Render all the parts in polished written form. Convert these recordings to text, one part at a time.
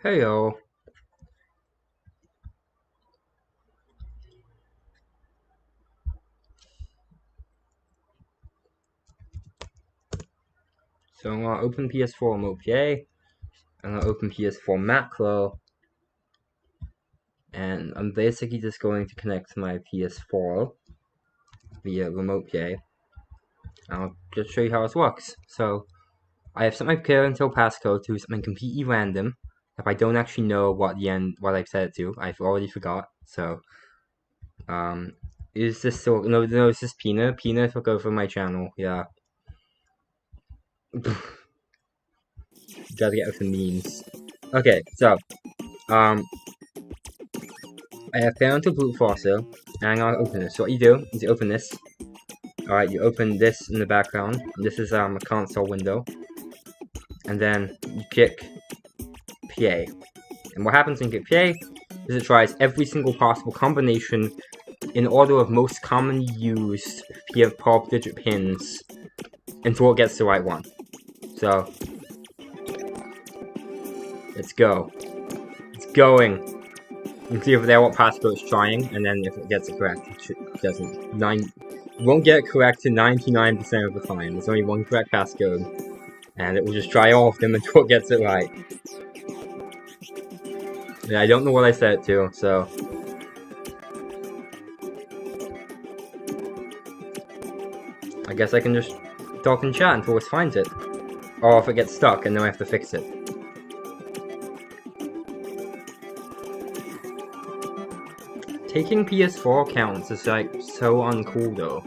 Heyo. So I'm gonna open PS4 Remote PA. I'm gonna open PS4 Macro, and I'm basically just going to connect my PS4 via Remote PA. I'll just show you how this works. So I have set my parental passcode to something completely random. If I don't actually know what I've set it to, I've already forgot. So is this so? No, it's just Peanut. Peanut took over my channel. Yeah. Gotta get with the memes. Okay, so um, I have parental brute forcer, and I'm gonna open this. So what you do is you open this. Alright, you open this in the background. This is a console window. And then you click PA. And what happens when you click PA is it tries every single possible combination in order of most commonly used POP digit pins until it gets the right one. So let's go. It's going. You can see over there what passcode it's trying, and then if it gets it correct, it doesn't. It won't get it correct to 99% of the time. There's only one correct passcode, and it will just try all of them until it gets it right. Yeah, I don't know what I set it to, so... I guess I can just talk in chat until it finds it. Or if it gets stuck, and then I have to fix it. Taking PS4 accounts is like so uncool though.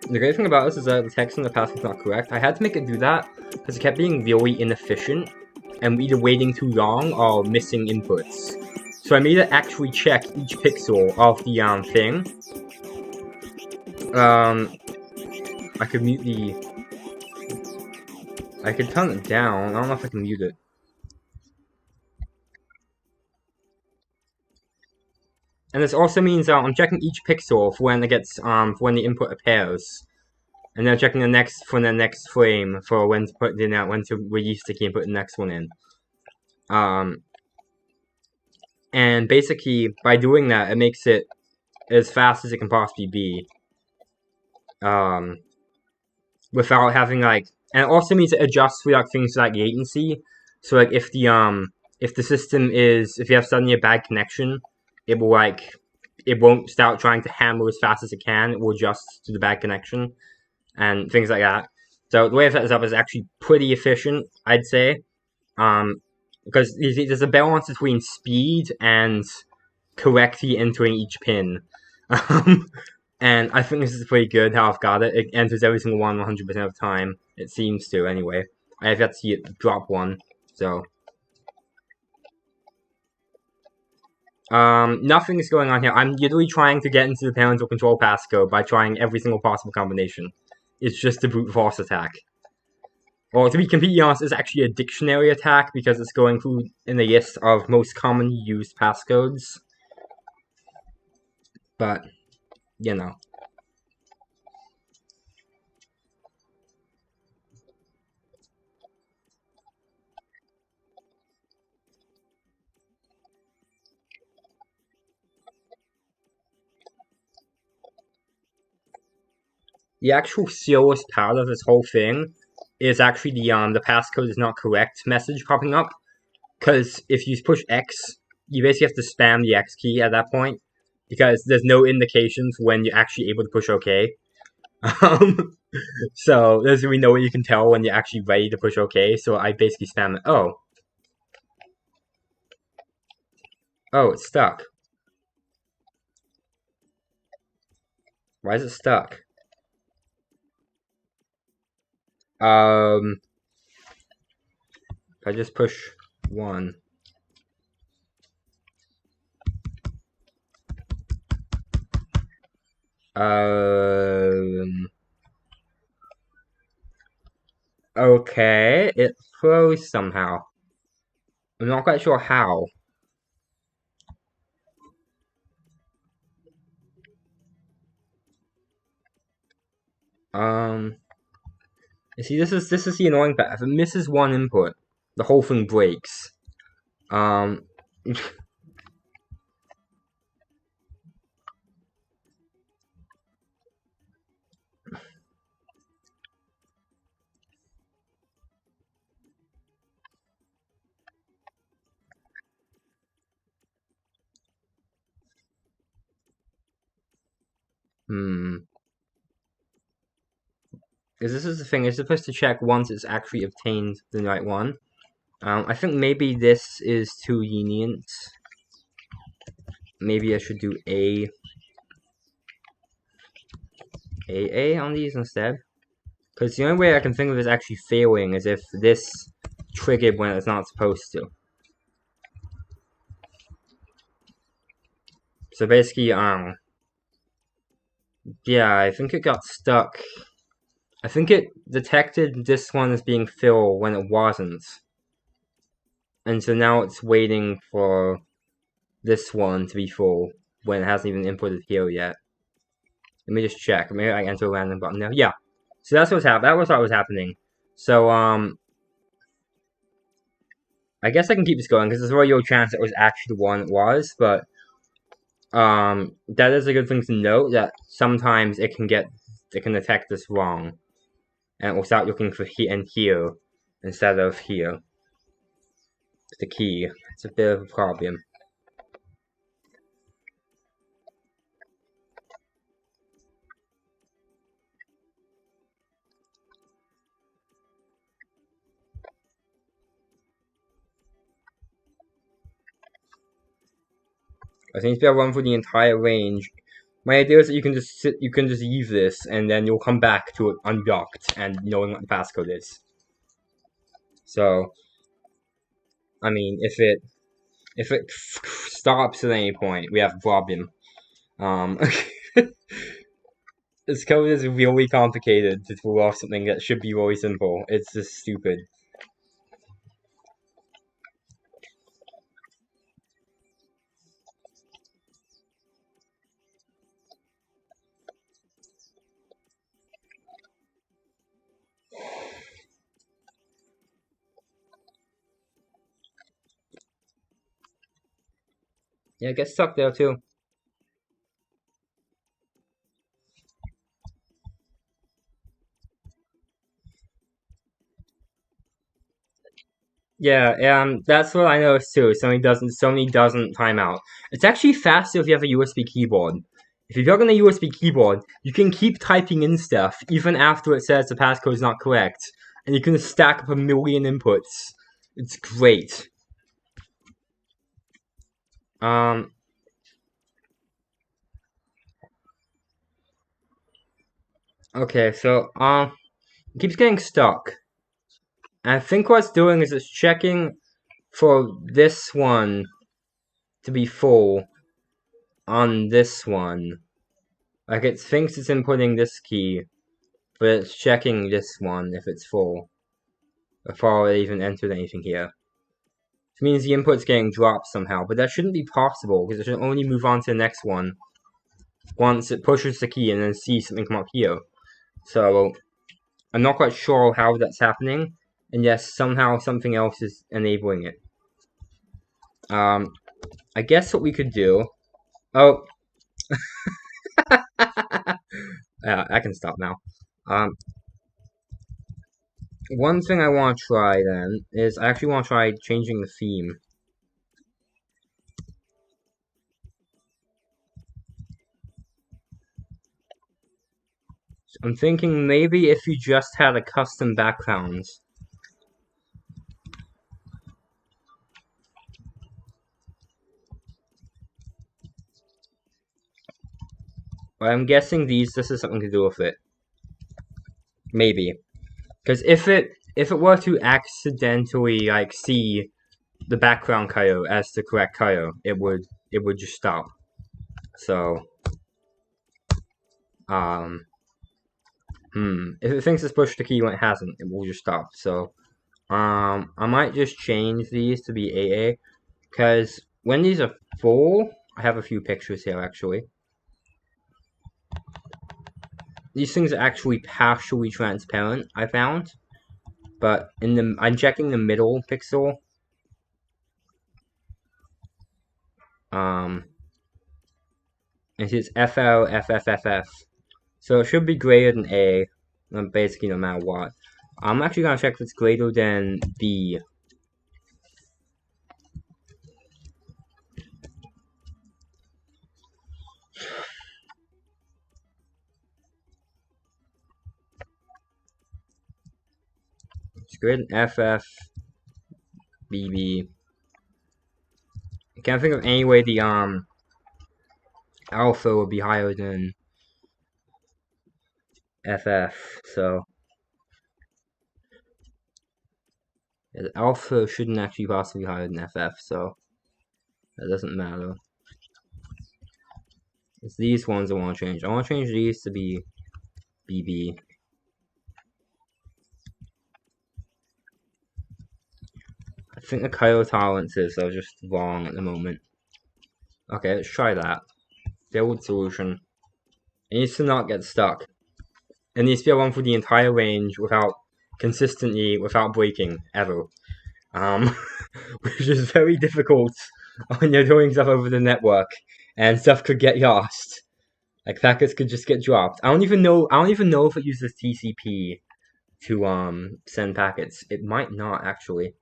The great thing about this is that the text in the password is not correct. I had to make it do that because it kept being really inefficient and either waiting too long or missing inputs. So I made it actually check each pixel of the thing. I could mute the... I could turn it down. I don't know if I can mute it. And this also means I'm checking each pixel for when it gets for when the input appears, and then checking the next for the next frame for when to put in when to release the key and put the next one in. And basically by doing that, it makes it as fast as it can possibly be. Without having like, and it also means it adjusts for like things like latency. So like if the system is if you have suddenly a bad connection, it will like it won't start trying to hammer as fast as it can. It will adjust to the bad connection and things like that. So the way I've set this up is actually pretty efficient, I'd say. Because there's a balance between speed and correctly entering each pin. And I think this is pretty good how I've got it. It enters every single one 100% of the time. It seems to, anyway. I have yet to see it drop one, so... nothing is going on here. I'm literally trying to get into the parental control passcode by trying every single possible combination. It's just a brute force attack. Or to be completely honest, it's actually a dictionary attack because it's going through in the list of most commonly used passcodes. But, you know. The actual slowest part of this whole thing is actually the passcode is not correct message popping up. Because if you push X, you basically have to spam the X key at that point. Because there's no indications when you're actually able to push OK. So there's really no way you can tell when you're actually ready to push OK. So I basically spam it. Oh. Oh, it's stuck. Why is it stuck? If I just push 1. Okay, it froze somehow. I'm not quite sure how. You see, this is the annoying part. If it misses one input, the whole thing breaks. Um, hmm. Because this is the thing, it's supposed to check once it's actually obtained the right one. I think maybe this is too lenient. Maybe I should do A on these instead. Because the only way I can think of is actually failing is if this triggered when it's not supposed to. So basically, yeah, I think it got stuck. I think it detected this one as being fill when it wasn't. And so now it's waiting for this one to be full when it hasn't even inputted here yet. Let me just check. Maybe I enter a random button now. Yeah. So that's what's happening. That was what was happening. So I guess I can keep this going because there's a real chance it was actually the one it was, but that is a good thing to note that sometimes it can detect this wrong, and it will start looking for here and here instead of here. The key. It's a bit of a problem. I think it's better run for the entire range. My idea is that you can just leave this, and then you'll come back to it undocked and knowing what the passcode is. So, I mean, if it stops at any point, we have a problem. Um, this code is really complicated to pull off something that should be really simple. It's just stupid. Yeah, it gets stuck there too. Yeah, that's what I noticed too. Sony doesn't time out. It's actually faster if you have a USB keyboard. If you plug in a USB keyboard, you can keep typing in stuff even after it says the passcode is not correct, and you can stack up a million inputs. It's great. Um, okay, so it keeps getting stuck. And I think what it's doing is it's checking for this one to be full on this one. Like it thinks it's inputting this key, but it's checking this one if it's full before it even entered anything here. Which means the input's getting dropped somehow, but that shouldn't be possible because it should only move on to the next one once it pushes the key and then sees something come up here. So I'm not quite sure how that's happening, and yes, somehow something else is enabling it. I guess what we could do. Oh, yeah, I can stop now. Um, one thing I want to try then is I actually want to try changing the theme. I'm thinking maybe if you just had a custom background. But I'm guessing this is something to do with it. Maybe. Because if it were to accidentally like see the background color as the correct color, it would just stop. So um if it thinks it's pushed the key when it hasn't, it will just stop. So I might just change these to be AA, because when these are full, I have a few pictures here actually. These things are actually partially transparent, I found. But I'm checking the middle pixel. It is FL, FFFF. So it should be greater than A, basically no matter what. I'm actually gonna check if it's greater than B. It's greater than FF, BB. I can't think of any way the alpha would be higher than FF. So the alpha shouldn't actually possibly be higher than FF. So that doesn't matter. It's these ones I want to change. I want to change these to be BB. I think the color tolerances are just wrong at the moment. Okay, let's try that. Build solution. It needs to not get stuck. It needs to be able for the entire range without breaking ever. Which is very difficult when you're doing stuff over the network and stuff could get lost. Like packets could just get dropped. I don't even know if it uses TCP to send packets. It might not actually.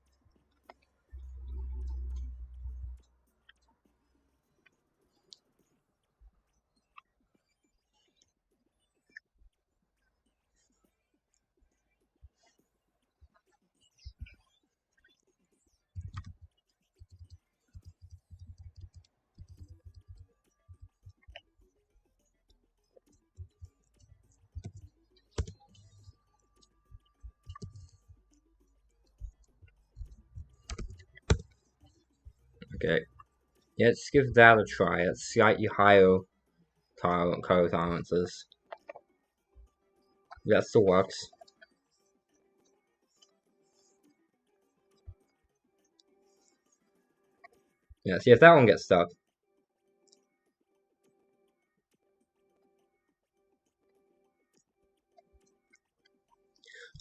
Okay. Yeah, let's give that a try. It's slightly higher color tolerances. That still works. Yeah, see if that one gets stuck.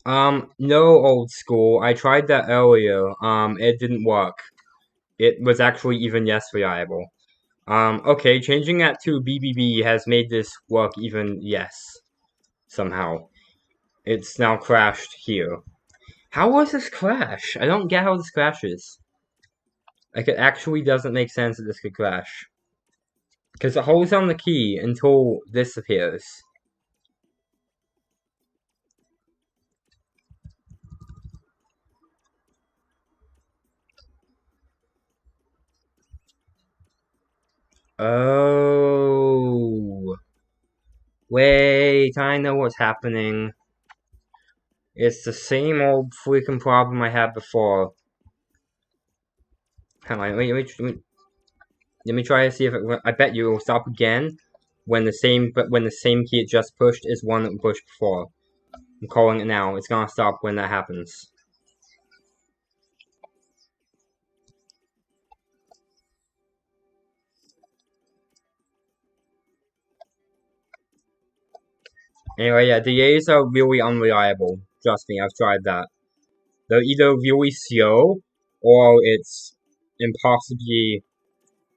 No, old school. I tried that earlier. It didn't work. It was actually even less reliable. Okay, changing that to BBB has made this work even yes, somehow. It's now crashed here. How was this crash? I don't get how this crashes. Like, it actually doesn't make sense that this could crash. Because it holds down the key until this appears. Oh. Wait, I know what's happening. It's the same old freaking problem I had before. Hang on, let me try to see if it. I bet you it will stop again when the same key it just pushed is one that we pushed before. I'm calling it now. It's gonna stop when that happens. Anyway, yeah, the A's are really unreliable. Trust me, I've tried that. They're either really slow or it's impossibly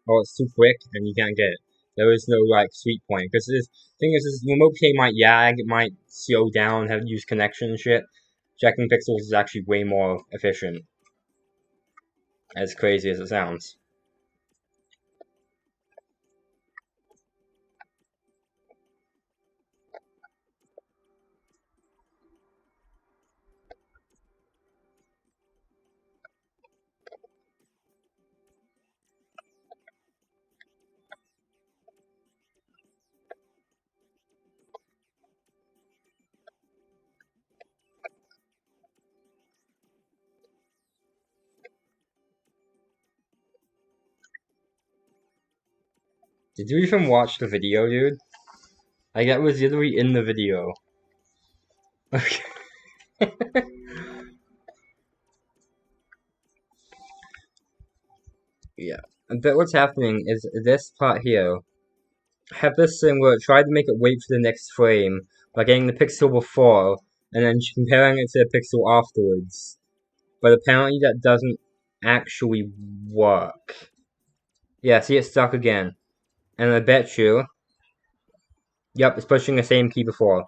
or it's too quick and you can't get it. There is no like sweet point because the thing is, this remote play might lag, it might slow down, have to use connection and shit. Checking pixels is actually way more efficient. As crazy as it sounds. Did you even watch the video, dude? Like that was literally in the video. Okay. Yeah. But what's happening is this part here. Have this thing where it tried to make it wait for the next frame by getting the pixel before and then comparing it to the pixel afterwards. But apparently that doesn't actually work. Yeah, see, it's stuck again. And I bet you... Yep, it's pushing the same key before.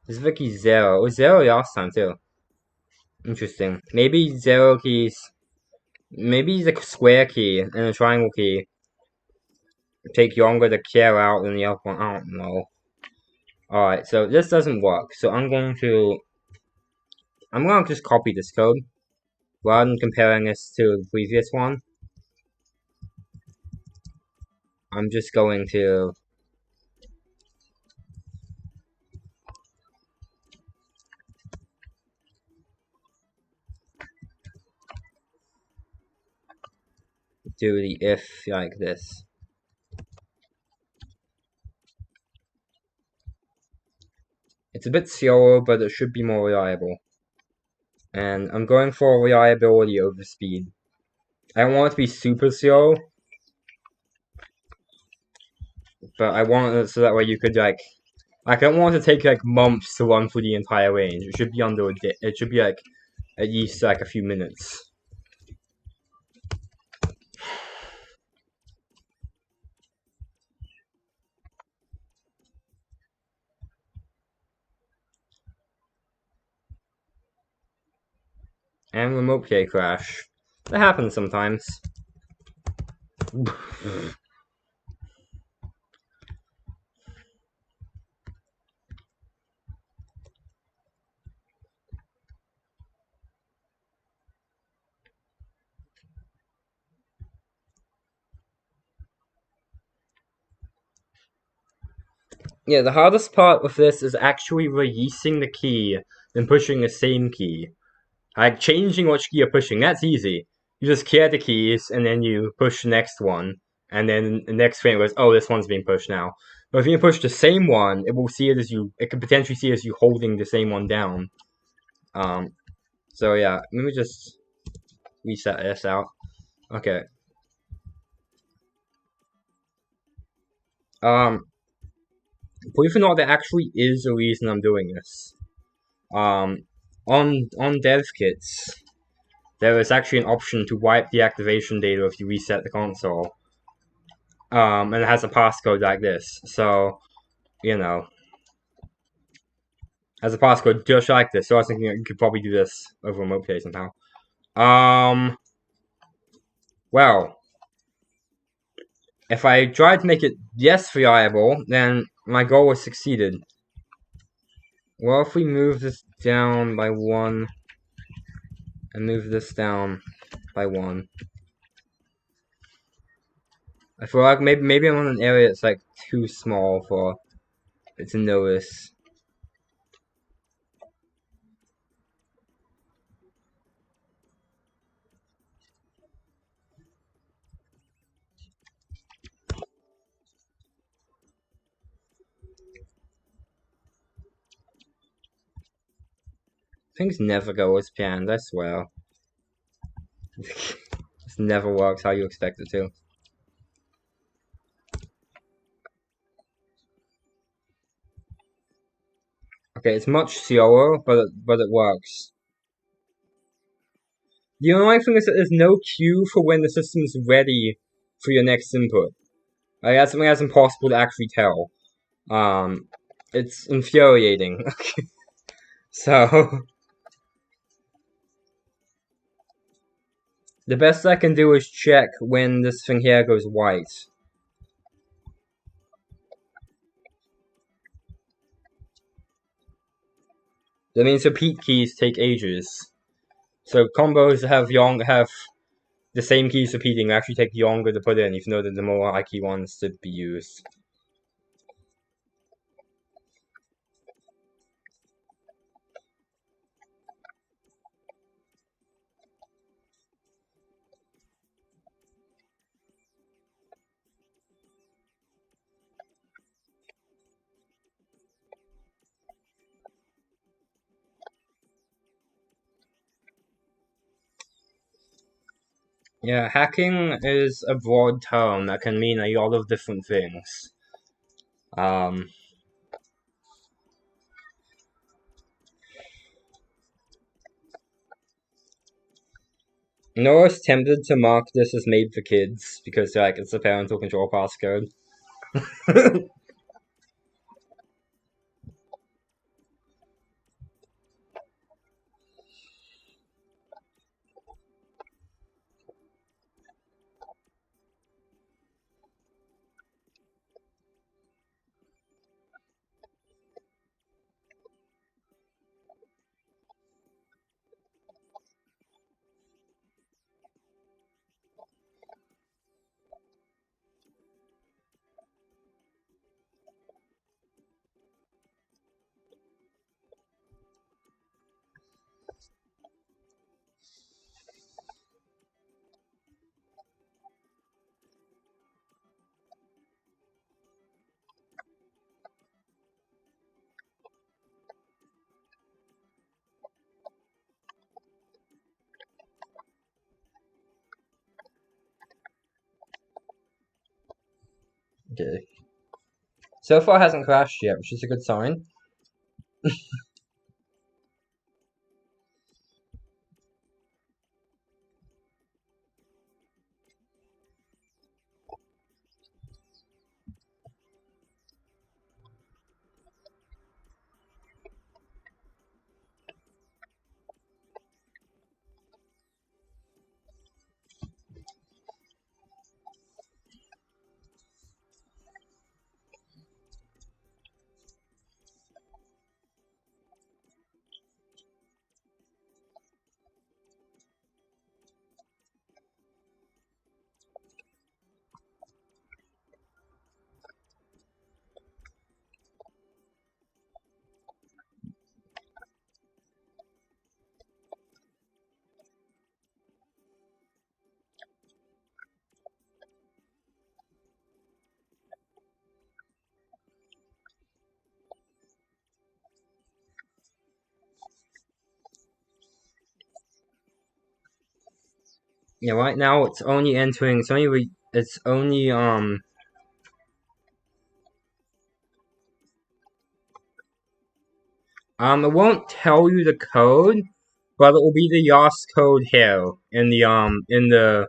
This is Vicky 0. It was 0 last time, too. Interesting. Maybe 0 keys... Maybe the square key and the triangle key take longer to clear out than the other one. I don't know. Alright, so this doesn't work. So I'm going to just copy this code rather than comparing this to the previous one. I'm just going to do the if like this. It's a bit slower, but it should be more reliable. And I'm going for reliability over speed. I don't want it to be super slow, but I want it so that way you could like I don't want it to take like months to run through the entire range. It should be under a day. It should be like at least like a few minutes. And remote play crash. That happens sometimes. Yeah, the hardest part of this is actually releasing the key and pushing the same key. Like, changing which key you're pushing, that's easy. You just clear the keys, and then you push the next one, and then the next frame goes, oh, this one's being pushed now. But if you push the same one, it will see it as it could potentially see it as you holding the same one down. So yeah, let me just reset this out. Okay. Believe it or not, there actually is a reason I'm doing this. On dev kits, there is actually an option to wipe the activation data if you reset the console. And it has a passcode like this. So, you know, has a passcode just like this. So I was thinking you could probably do this over remote play somehow. Well, if I tried to make it yes reliable, then my goal was succeeded. Well, if we move this down by 1 and move this down by 1. I feel like maybe I'm on an area that's like too small for it to notice. Things never go as planned, I swear. This never works how you expect it to. Okay, it's much slower, but it works. The only thing is that there's no cue for when the system's ready for your next input. Like, that's something that's impossible to actually tell. It's infuriating. So, the best I can do is check when this thing here goes white. That means repeat keys take ages. So combos have the same keys repeating actually take longer to put in, even though they're the more likely ones to be used. Yeah, hacking is a broad term that can mean a lot of different things. Um, Noah's tempted to mark this as made for kids because like it's a parental control passcode. Okay. So far, it hasn't crashed yet, which is a good sign. Yeah, right now it's only entering. It's only It won't tell you the code, but it will be the YAS code here in the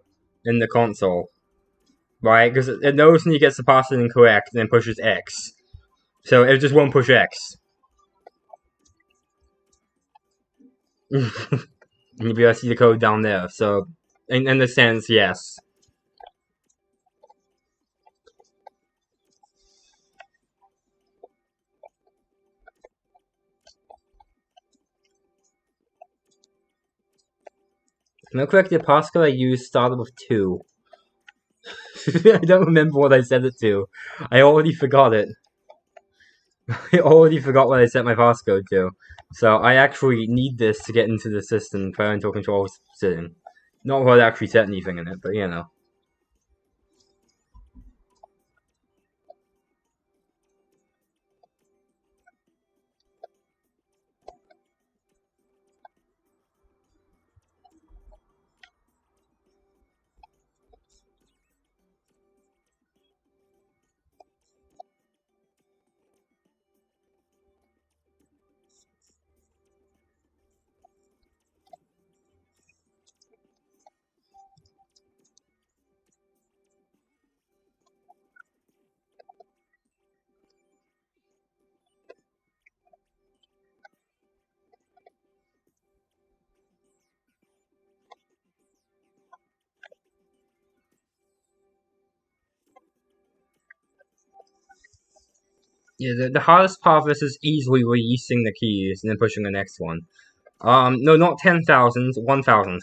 console, right? Because it knows when you get the password incorrect, and then pushes X. So it just won't push X. And you'll be able to see the code down there. So, in a sense, yes. Am I correct? The passcode I used started with 2. I don't remember what I set it to. I already forgot it. I already forgot what I set my passcode to. So I actually need this to get into the system, parental control system. Not that I actually set anything in it, but you know. Yeah, the hardest part of this is easily releasing the keys and then pushing the next one. No, not 10,000, 1,000.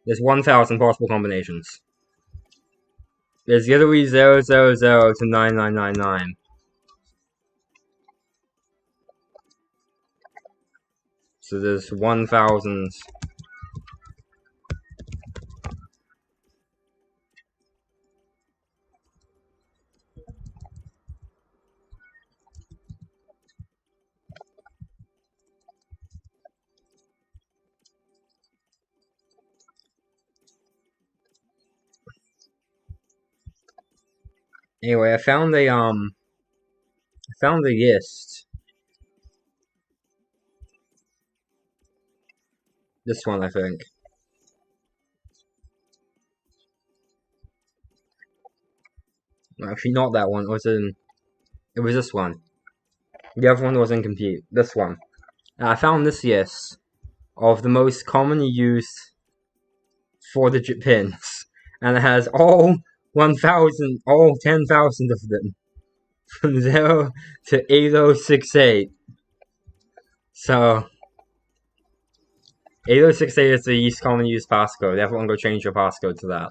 There's 1,000 possible combinations. There's literally 000 to 9999. So there's 1,000. Anyway, I found a list. This one, I think. Actually, not that one. It was this one. The other one was incomplete. This one. I found this list of the most commonly used 4-digit pins, and it has all 10,000 of them, from 0 to 8068. So, 8068 is the least commonly used passcode. Everyone go change your passcode to that.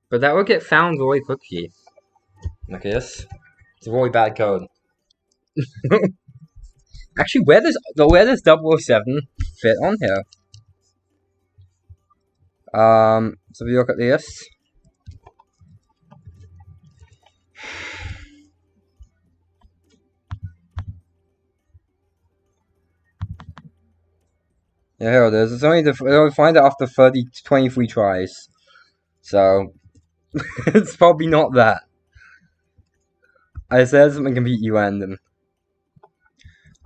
But that would get found really quickly. Like this. It's a really bad code. Actually, where does 007 fit on here? So if you look at this. Yeah, here it is. It'll find it after 23 tries. So, it's probably not that. I said something completely random.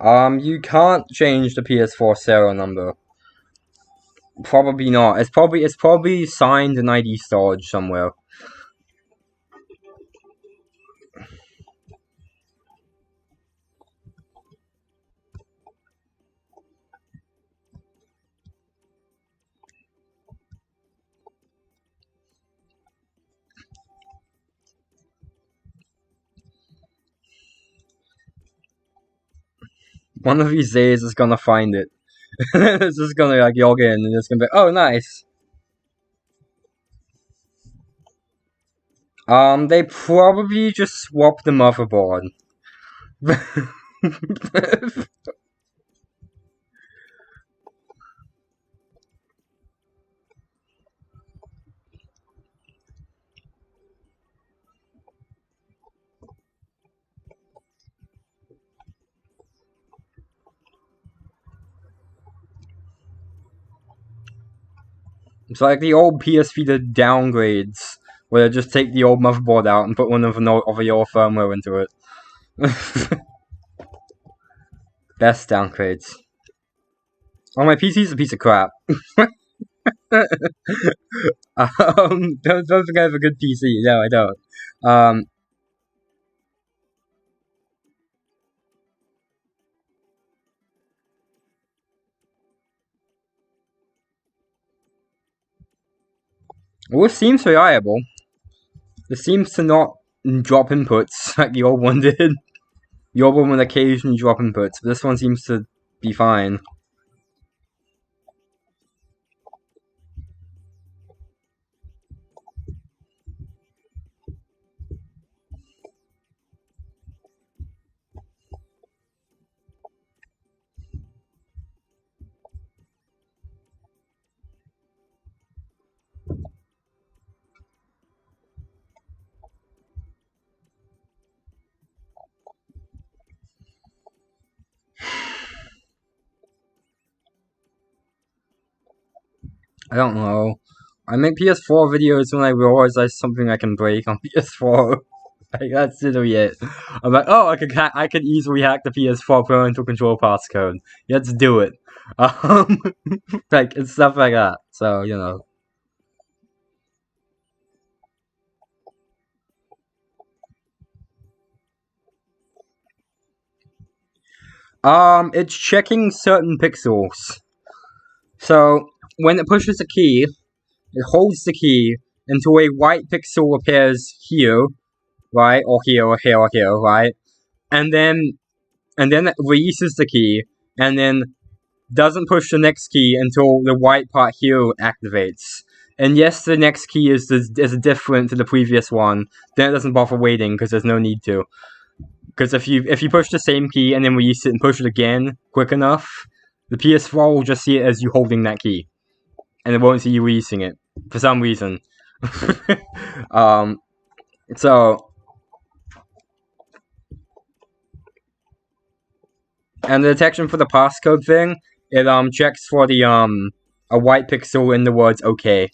You can't change the PS4 serial number. Probably not. It's probably signed in ID storage somewhere. One of these days it's gonna find it. It's just gonna like log in and it's gonna be, oh nice. They probably just swapped the motherboard. It's like the old PS Vita downgrades, where they just take the old motherboard out and put one of the your firmware into it. Best downgrades. Oh, my PC's a piece of crap. Don't think I have a good PC. No, I don't. Well, it seems reliable. It seems to not drop inputs like the old one did. The old one would occasionally drop inputs, but this one seems to be fine. I don't know. I make PS4 videos when I realize there's something I can break on PS4. Like, that's literally it. I'm like, oh, I could easily hack the PS4 Parental Control passcode. Let's do it. Like, it's stuff like that. So, you know. It's checking certain pixels. So, when it pushes a key, it holds the key until a white pixel appears here, right? Or here, or here, or here, right? And then it releases the key, and then doesn't push the next key until the white part here activates. And yes, the next key is different to the previous one. Then it doesn't bother waiting because there's no need to. Because if you push the same key and then release it and push it again quick enough, the PS4 will just see it as you holding that key. and it won't see you using it for some reason. um, so, and the detection for the passcode thing, it checks for the a white pixel in the words "okay."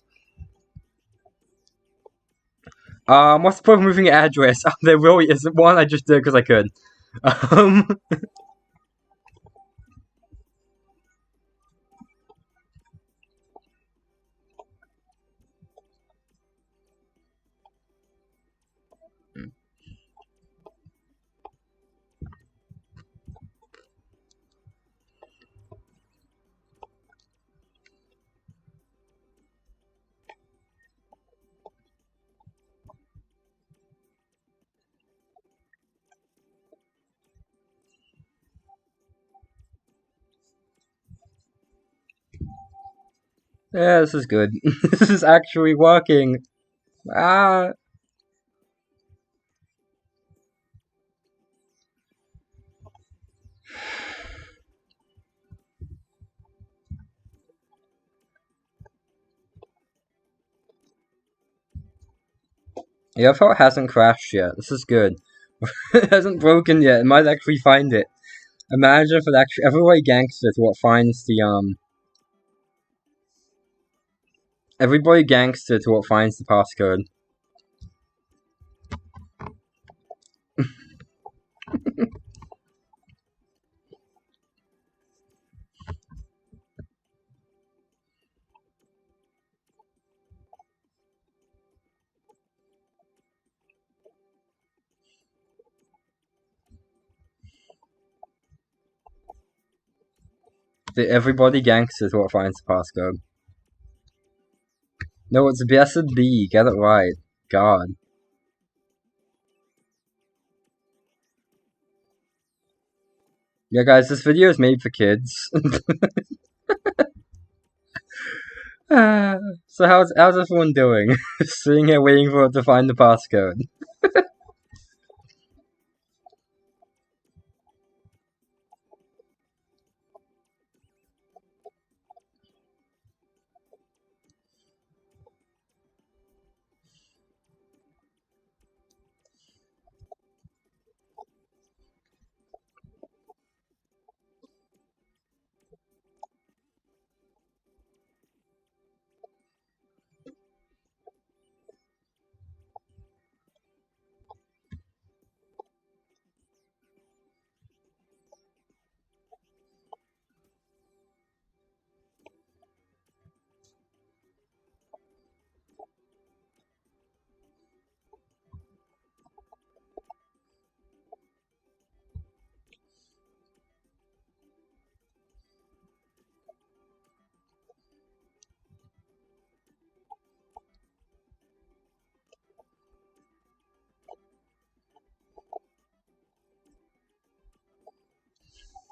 What's the point of moving an address? There really isn't one. I just did it because I could. Um, yeah, this is good. This is actually working. Ah, yeah, I thought it hasn't crashed yet. This is good. It hasn't broken yet. It might actually find it. Imagine if it actually everybody gangster to what finds the everybody gangster to what finds the passcode. The everybody gangster to what finds the passcode. No, it's blessed be. Get it right. God. Yeah, guys, this video is made for kids. So how's everyone doing? Sitting here waiting for it to find the passcode.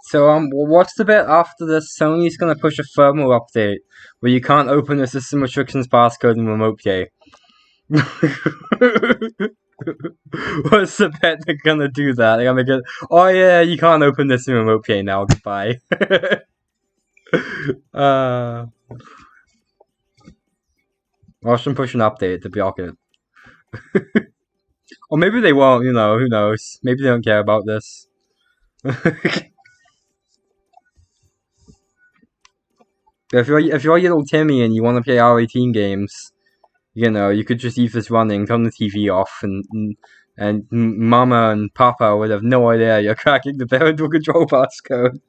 So what's the bit after this? Sony's gonna push a firmware update where you can't open the system restrictions passcode in Remote Play. What's the bet they're gonna do that? They're gonna go, oh yeah, you can't open this in Remote Play now. Goodbye. uh, Watch them push an update to block it. Or maybe they won't. Who knows? Maybe they don't care about this. if you're little Timmy and you want to play R18 games, you could just leave this running, turn the TV off, and Mama and Papa would have no idea you're cracking the parental control passcode.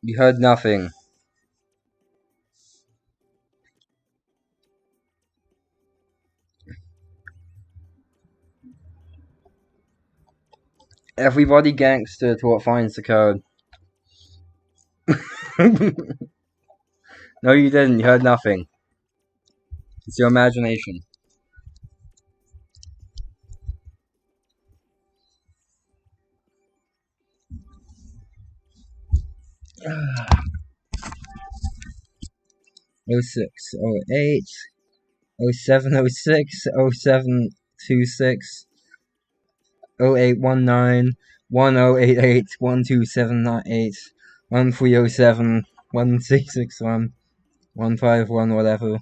You heard nothing. Everybody gangster till it finds the code. No, you didn't. You heard nothing. It's your imagination. Oh 06, 08, 07, 06, 07, 26, 0819, 1088, 12798, 1307, 1661, 151, whatever.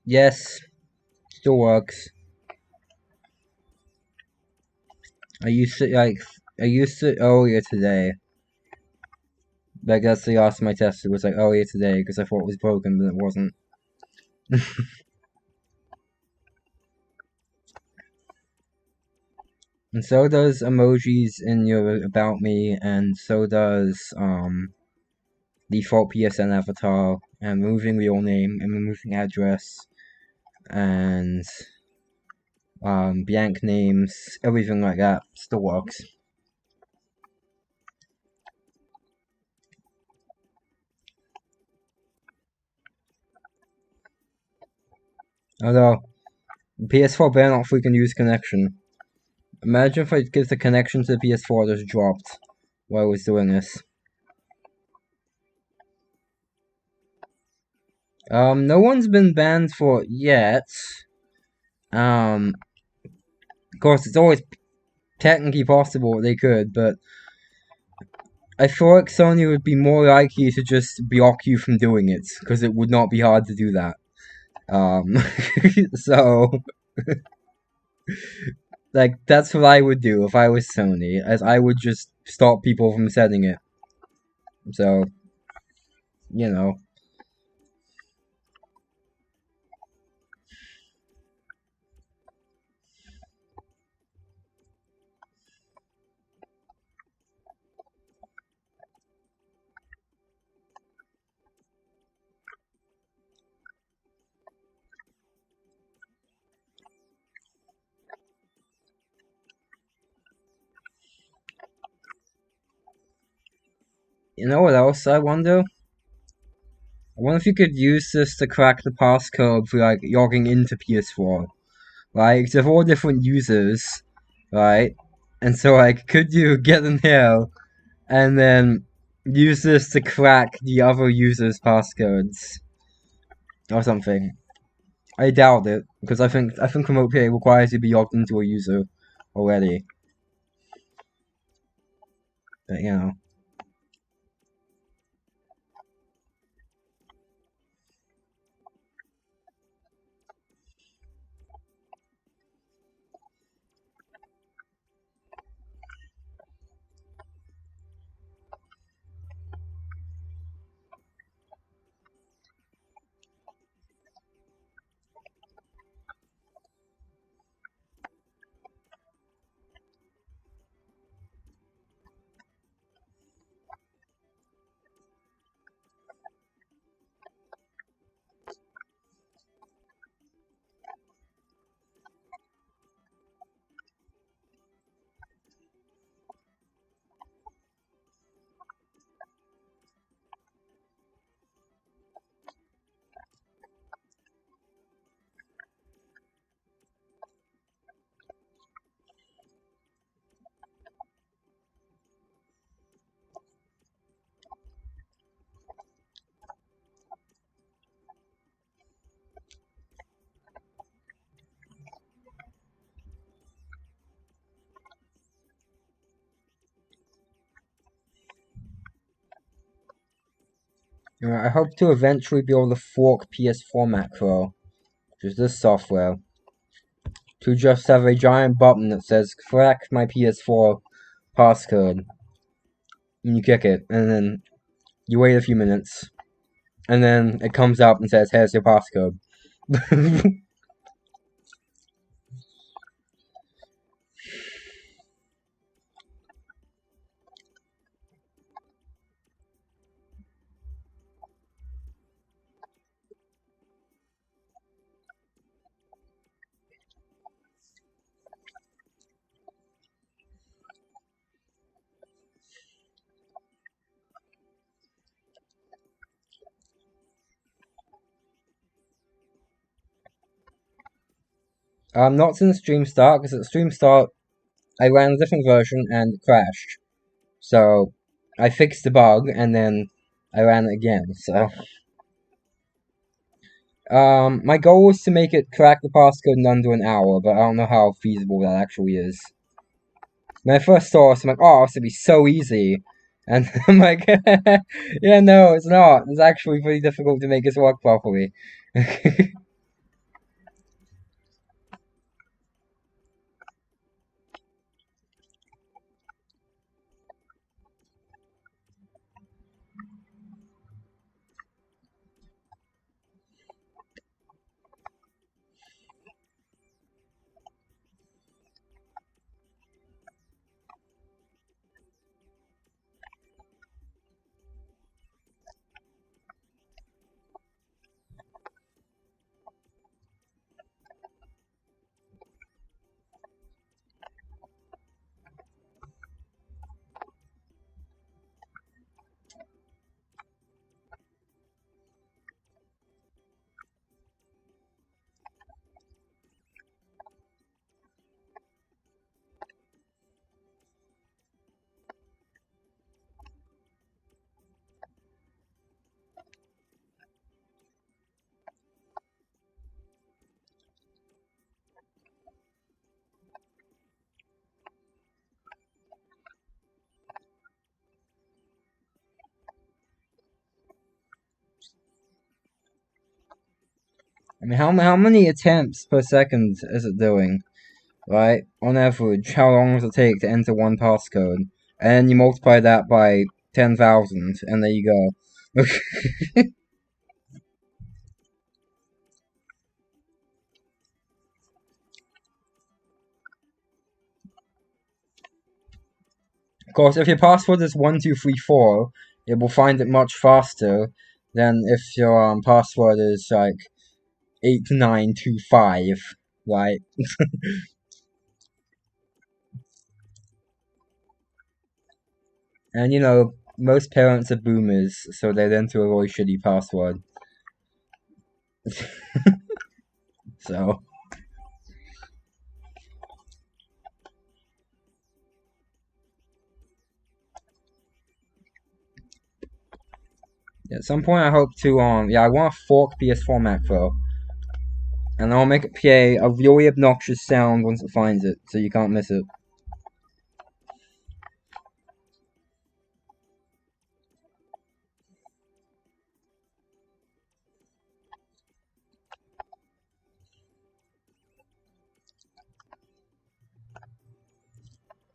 Yes, still works. I used it earlier today. Like, that's the last time I tested was like earlier today because I thought it was broken, but it wasn't. And so does emojis in your about me, and so does default PSN avatar, and moving real name, and removing address, and blank names, everything like that still works. Although PS4 better not freaking use connection. Imagine if I get the connection to the PS4 just dropped while I was doing this. No one's been banned for it yet. Of course, it's always technically possible they could, but I feel like Sony would be more likely to just block you from doing it, because it would not be hard to do that. So, like, that's what I would do if I was Sony, as I would just stop people from setting it. So, you know. You know what else I wonder? I wonder if you could use this to crack the passcode for, like, logging into PS4. Right? Because they're all different users, right? And so, like, could you get in here and then use this to crack the other users' passcodes or something? I doubt it, because I think Remote PA requires you to be logged into a user already. But, you know. I hope to eventually be able to fork PS4 macro, which is this software, to just have a giant button that says crack my PS4 passcode. And you kick it, and then you wait a few minutes, and then it comes up and says, here's your passcode. Not since stream start, because at stream start, I ran a different version and it crashed. So, I fixed the bug, and then I ran it again, so... my goal was to make it crack the passcode in under an hour, but I don't know how feasible that actually is. When I first saw it, I'm like, oh, this would be so easy. And I'm like, yeah, no, it's not. It's actually pretty difficult to make this work properly. I mean, how many attempts per second is it doing? Right? On average, how long does it take to enter one passcode? And then you multiply that by 10,000, and there you go. Of course, if your password is 1234, it will find it much faster than if your password is like 8925, right? And you know, most parents are boomers, so they'd enter a really shitty password. So. At some point I hope to, I want to fork PS4 macro. And I'll make it play a really obnoxious sound once it finds it, so you can't miss it.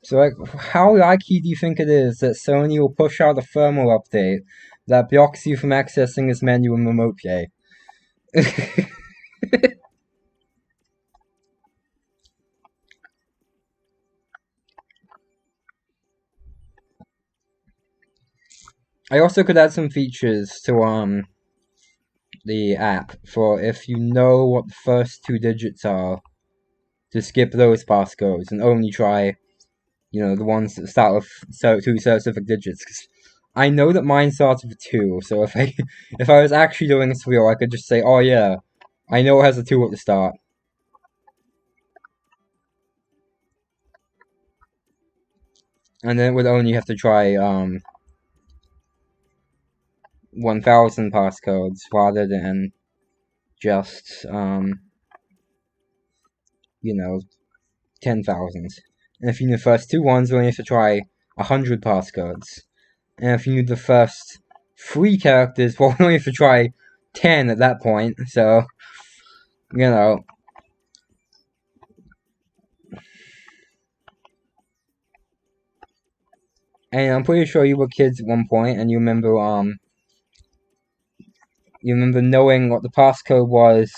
So, like, how likely do you think it is that Sony will push out a firmware update that blocks you from accessing this menu in Remote Play? I also could add some features to the app for if you know what the first two digits are, to skip those passcodes and only try, you know, the ones that start with two specific digits. 'Cause I know that mine starts with 2, so if I was actually doing this real, I could just say, oh yeah, I know it has a 2 at the start. And then it would only have to try 1,000 passcodes rather than just you know, 10,000. And if you need the first two ones, you only have to try 100 passcodes. And if you need the first 3 characters. Well, we only have to try 10 at that point, so, you know. And I'm pretty sure you were kids at one point, and you remember knowing what the passcode was.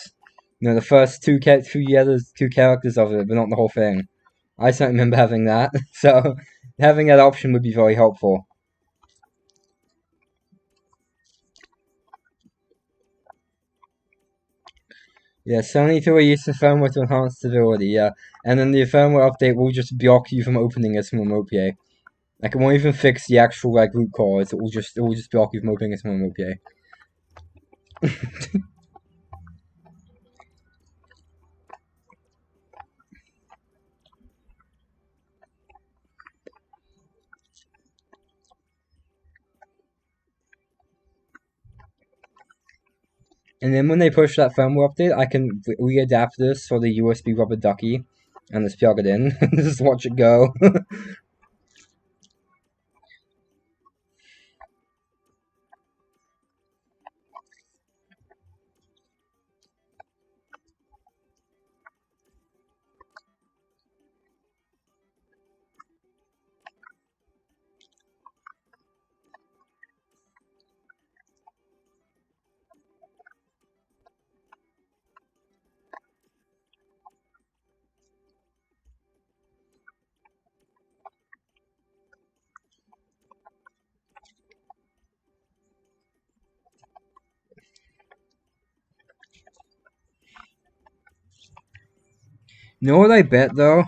You know, the first two characters of it, but not the whole thing. I certainly remember having that, so having that option would be very helpful. Yeah, Sony to release the firmware to enhance stability, yeah. And then the firmware update will just block you from opening a remote PA. Like, it won't even fix the actual, like, root cause. It will just block you from opening a remote PA. And then when they push that firmware update, I can readapt this for the USB rubber ducky and just plug it in and just watch it go. You know what I bet, though?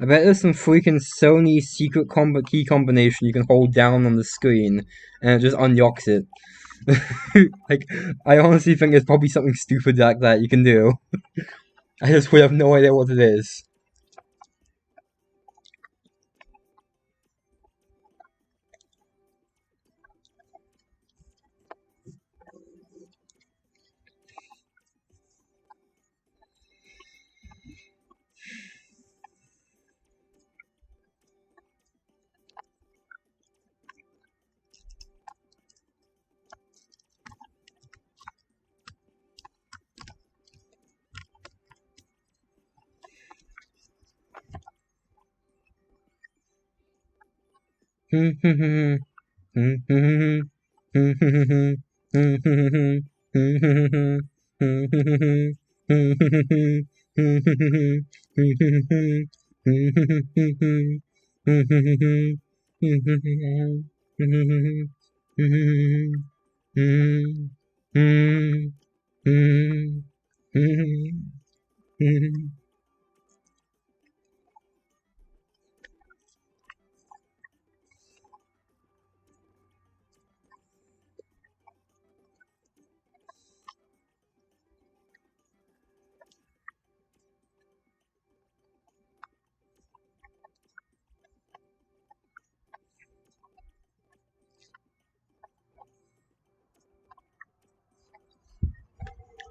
I bet there's some freaking Sony secret key combination you can hold down on the screen, and it just unlocks it. Like, I honestly think there's probably something stupid like that you can do. I just would have no idea what it is.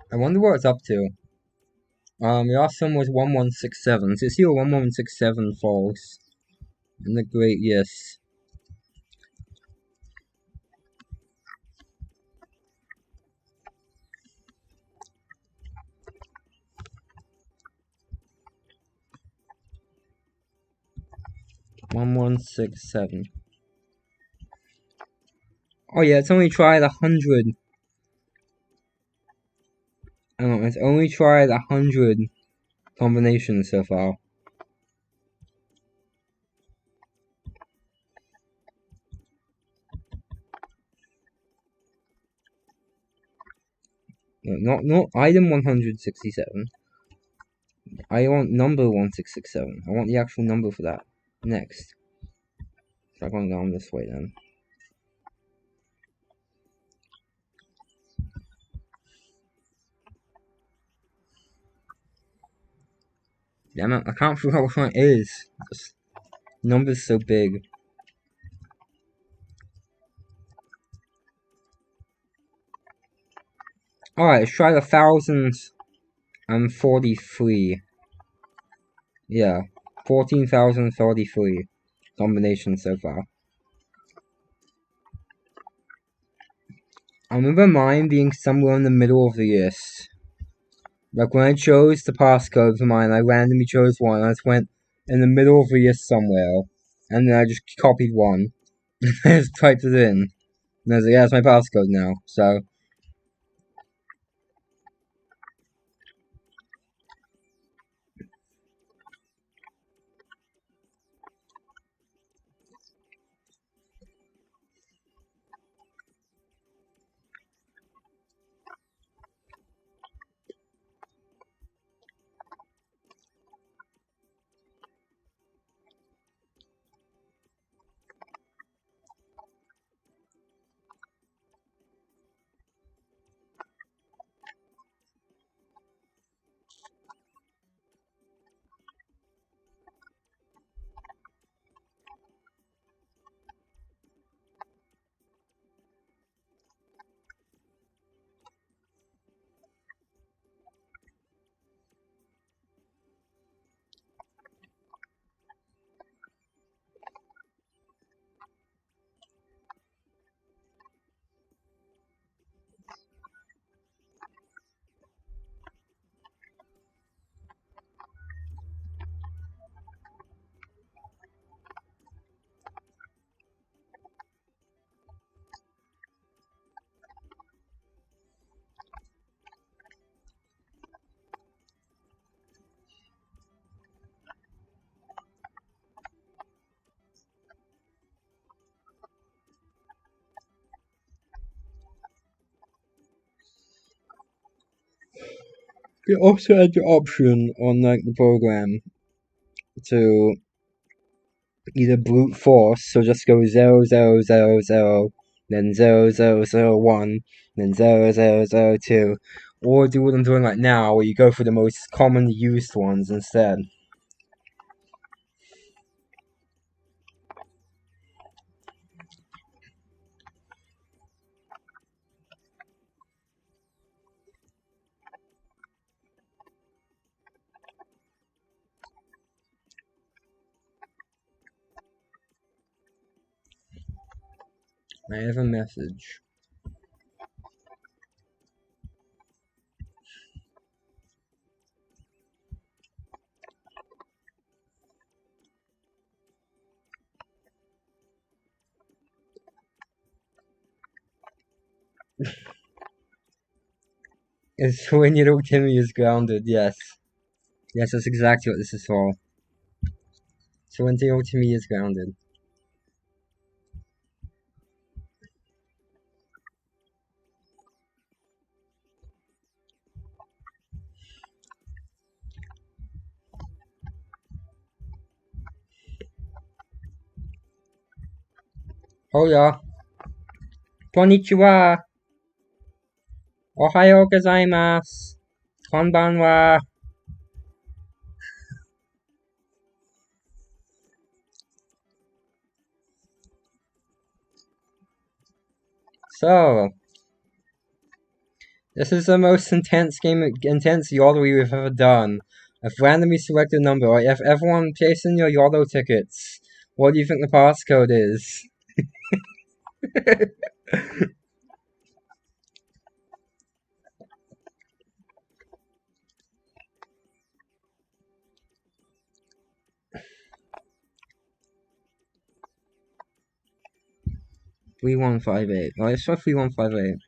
I wonder what it's up to. The last one was 1167. So it's here 1167 false. And the great yes. One one six seven. Oh yeah, it's only tried 100. Oh, it's only tried 100 combinations so far. No, not item 167. I want number 1667. I want the actual number for that. Next. Try going down this way then. Damn it, I can't figure out which one it is. This number's so big. Alright, let's try 1,043. Yeah, 14,033 combinations so far. I remember mine being somewhere in the middle of the list. Like when I chose the passcode for mine, I randomly chose one. I just went in the middle of the list somewhere, and then I just copied one. I just typed it in, and I was like, "Yeah, it's my passcode now." So they also had the option on like the program to either brute force, so just go 0, 0, 0, 0, then 0, 0, 0, 1, then 0, 0, 0, 2, or do what I'm doing right now, where you go for the most commonly used ones instead. I have a message. It's when you know Timmy is grounded, yes. Yes, that's exactly what this is for. So when Timmy is grounded. Hola. Konnichiwa. Ohayo gozaimasu. Konbanwa. So, this is the most intense YOLO we've ever done. I've randomly selected a number. Right? If everyone place in your YOLO tickets, what do you think the passcode is? 3158. Well, let's try 3158.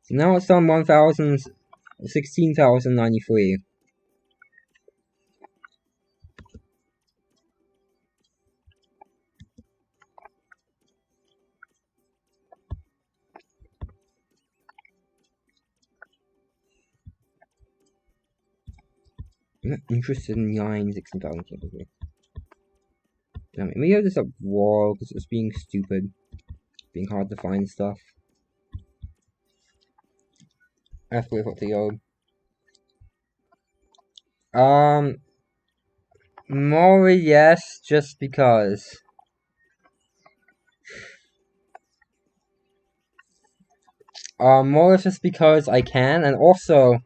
So now it's on 16,093. I'm not interested in 16,000 typically. Damn it, maybe I just up raw because it's being stupid. Being hard to find stuff. I have to wait for it to load. More yes, just because. More just because I can, and also,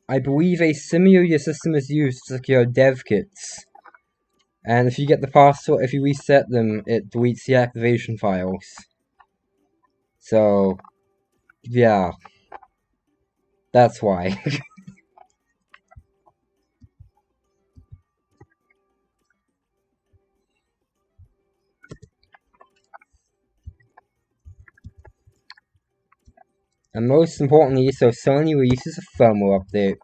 I believe a similar system is used to secure dev kits. And if you get the password, if you reset them, it deletes the activation files. So, yeah. That's why. And most importantly, so Sony releases a firmware update.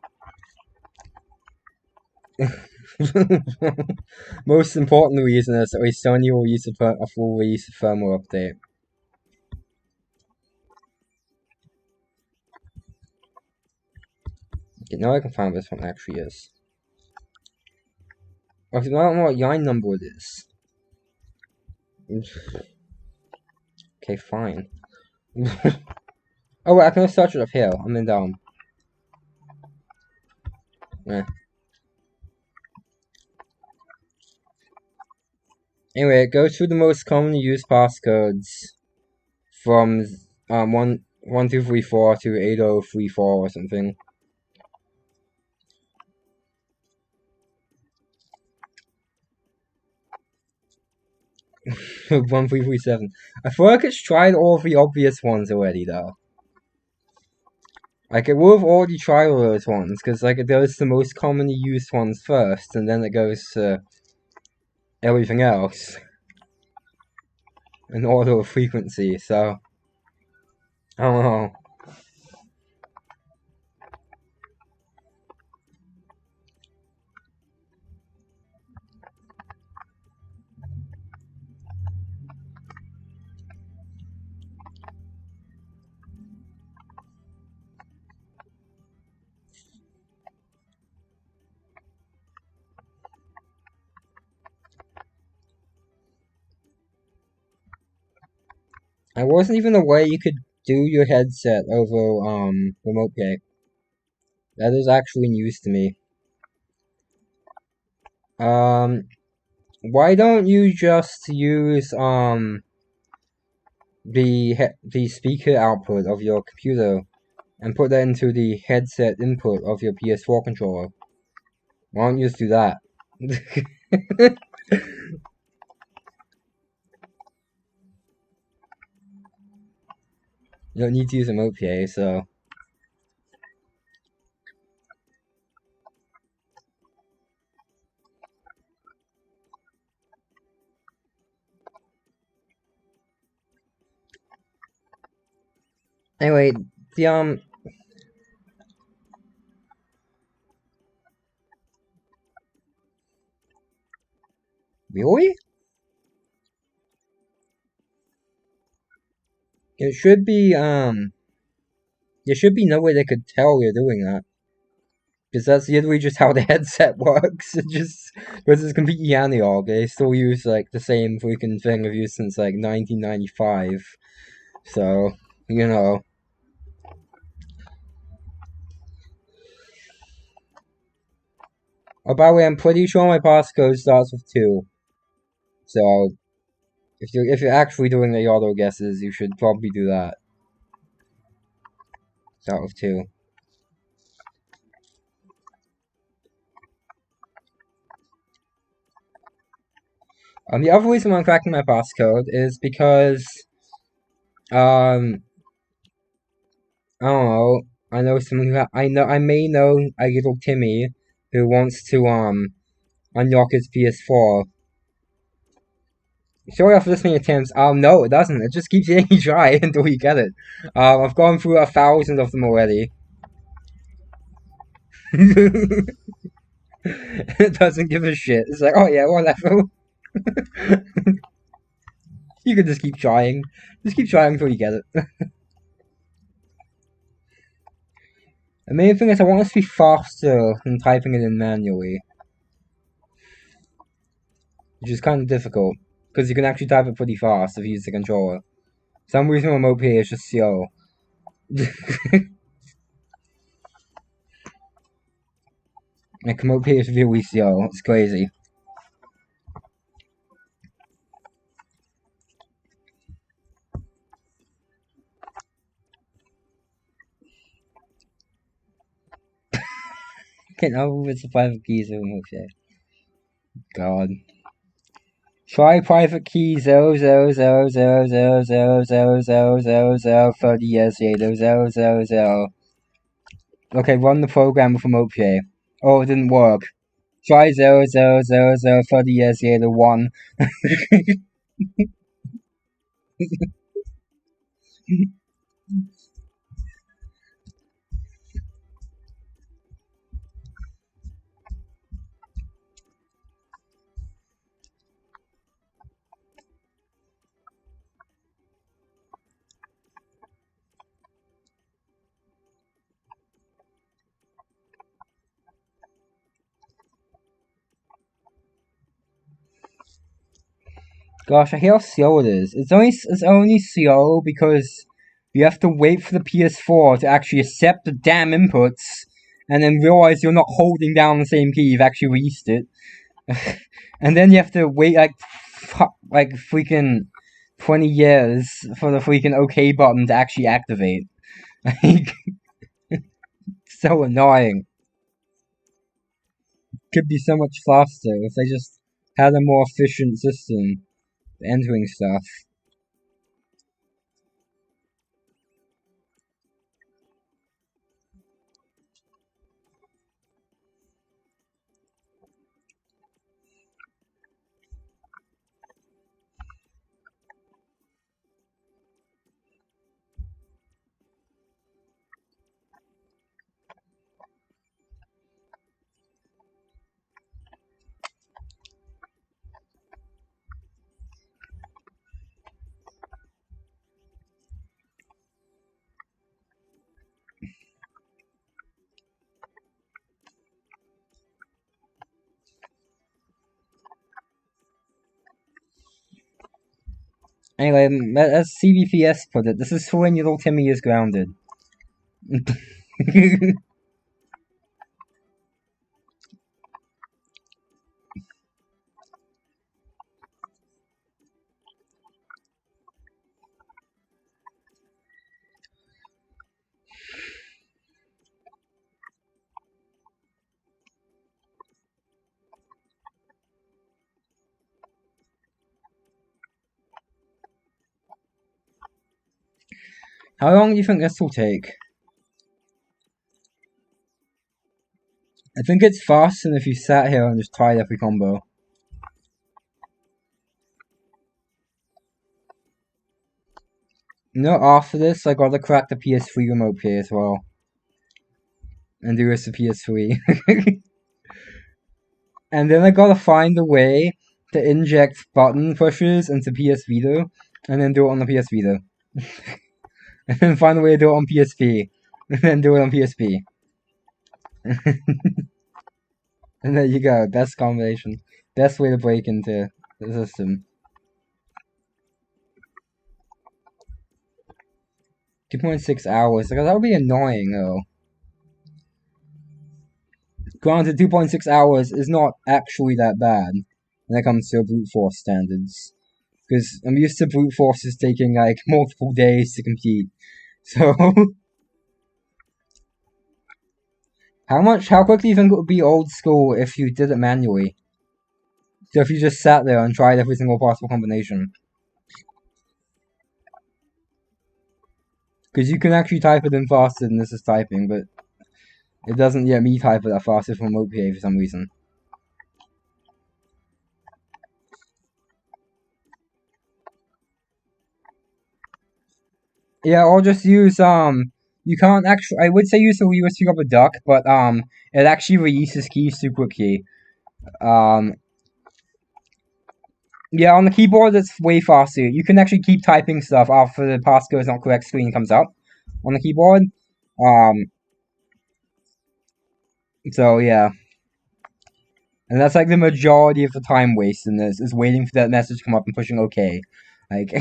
Most important reason is that Sony will release a full release firmware update. Okay, now I can find what this one actually is. I don't know what line number it is. Okay, fine. Oh wait, I can search it up here. I'm in down. Yeah. Anyway, it goes through the most commonly used passcodes from 1234 to 8034 or something. 1337. I feel like it's tried all the obvious ones already though. Like, it would have already tried all those ones, because, like, it does the most commonly used ones first, and then it goes to everything else. In order of frequency, so... I don't know. I wasn't even aware you could do your headset over, remote play. That is actually news to me. Why don't you just use, the speaker output of your computer and put that into the headset input of your PS4 controller? Why don't you just do that? You don't need to use remote PA, so... Anyway, the, Really? It should be, there should be no way they could tell you're doing that. Because that's literally just how the headset works. It just, because it's completely analog. They still use, like, the same freaking thing they've used since, like, 1995. So, you know. Oh, by the way, I'm pretty sure my passcode starts with 2. So, if you're actually doing the auto guesses, you should probably do that. Start with 2. The other reason why I'm cracking my passcode is because, I don't know. I know someone who I may know a little Timmy who wants to unlock his PS4. Sorry after listening attempts. No, it doesn't. It just keeps getting you try until you get it. I've gone through 1,000 of them already. It doesn't give a shit. It's like, oh yeah, whatever. You can just keep trying. Just keep trying until you get it. The main thing is I want it to be faster than typing it in manually. Which is kind of difficult. Because you can actually type it pretty fast if you use the controller. For some reason remote play is just slow. Like, remote play is really slow. It's crazy. Can't help with the 5 keys of remote play. God. Try private key 00000000000 30 years later 000. Okay, run the program with remote play. Oh, it didn't work. Try 00000 30 years later 1. Gosh, I hate how slow it is. It's only slow because you have to wait for the PS4 to actually accept the damn inputs, and then realize you're not holding down the same key. You've actually released it, and then you have to wait like freaking 20 years for the freaking OK button to actually activate. Like, so annoying. Could be so much faster if they just had a more efficient system for entering stuff. Anyway, as CBPS put it, this is for when your little Timmy is grounded. How long do you think this will take? I think it's faster than if you sat here and just tried every combo. You know, after this, I gotta crack the PS3 remote play as well. And do this to PS3. And then I gotta find a way to inject button pushes into PS Vita, and then do it on the PS Vita. And then find a way to do it on PSP, and then do it on PSP. And there you go, best combination. Best way to break into the system. 2.6 hours, like, that would be annoying though. Granted, 2.6 hours is not actually that bad when it comes to brute force standards. Because I'm used to brute forces taking like multiple days to complete. So, how quickly do you think it would be old school if you did it manually? So if you just sat there and tried every single possible combination. Because you can actually type it in faster than this is typing, but it doesn't let me type it that fast with remote PA for some reason. Yeah, or just use, you can't actually, I would say use the USB rubber duck, but, it actually releases keys too quickly. Yeah, on the keyboard it's way faster. You can actually keep typing stuff after the passcode is not correct screen comes up on the keyboard. So yeah. And that's like the majority of the time waste in this, is waiting for that message to come up and pushing OK. Like,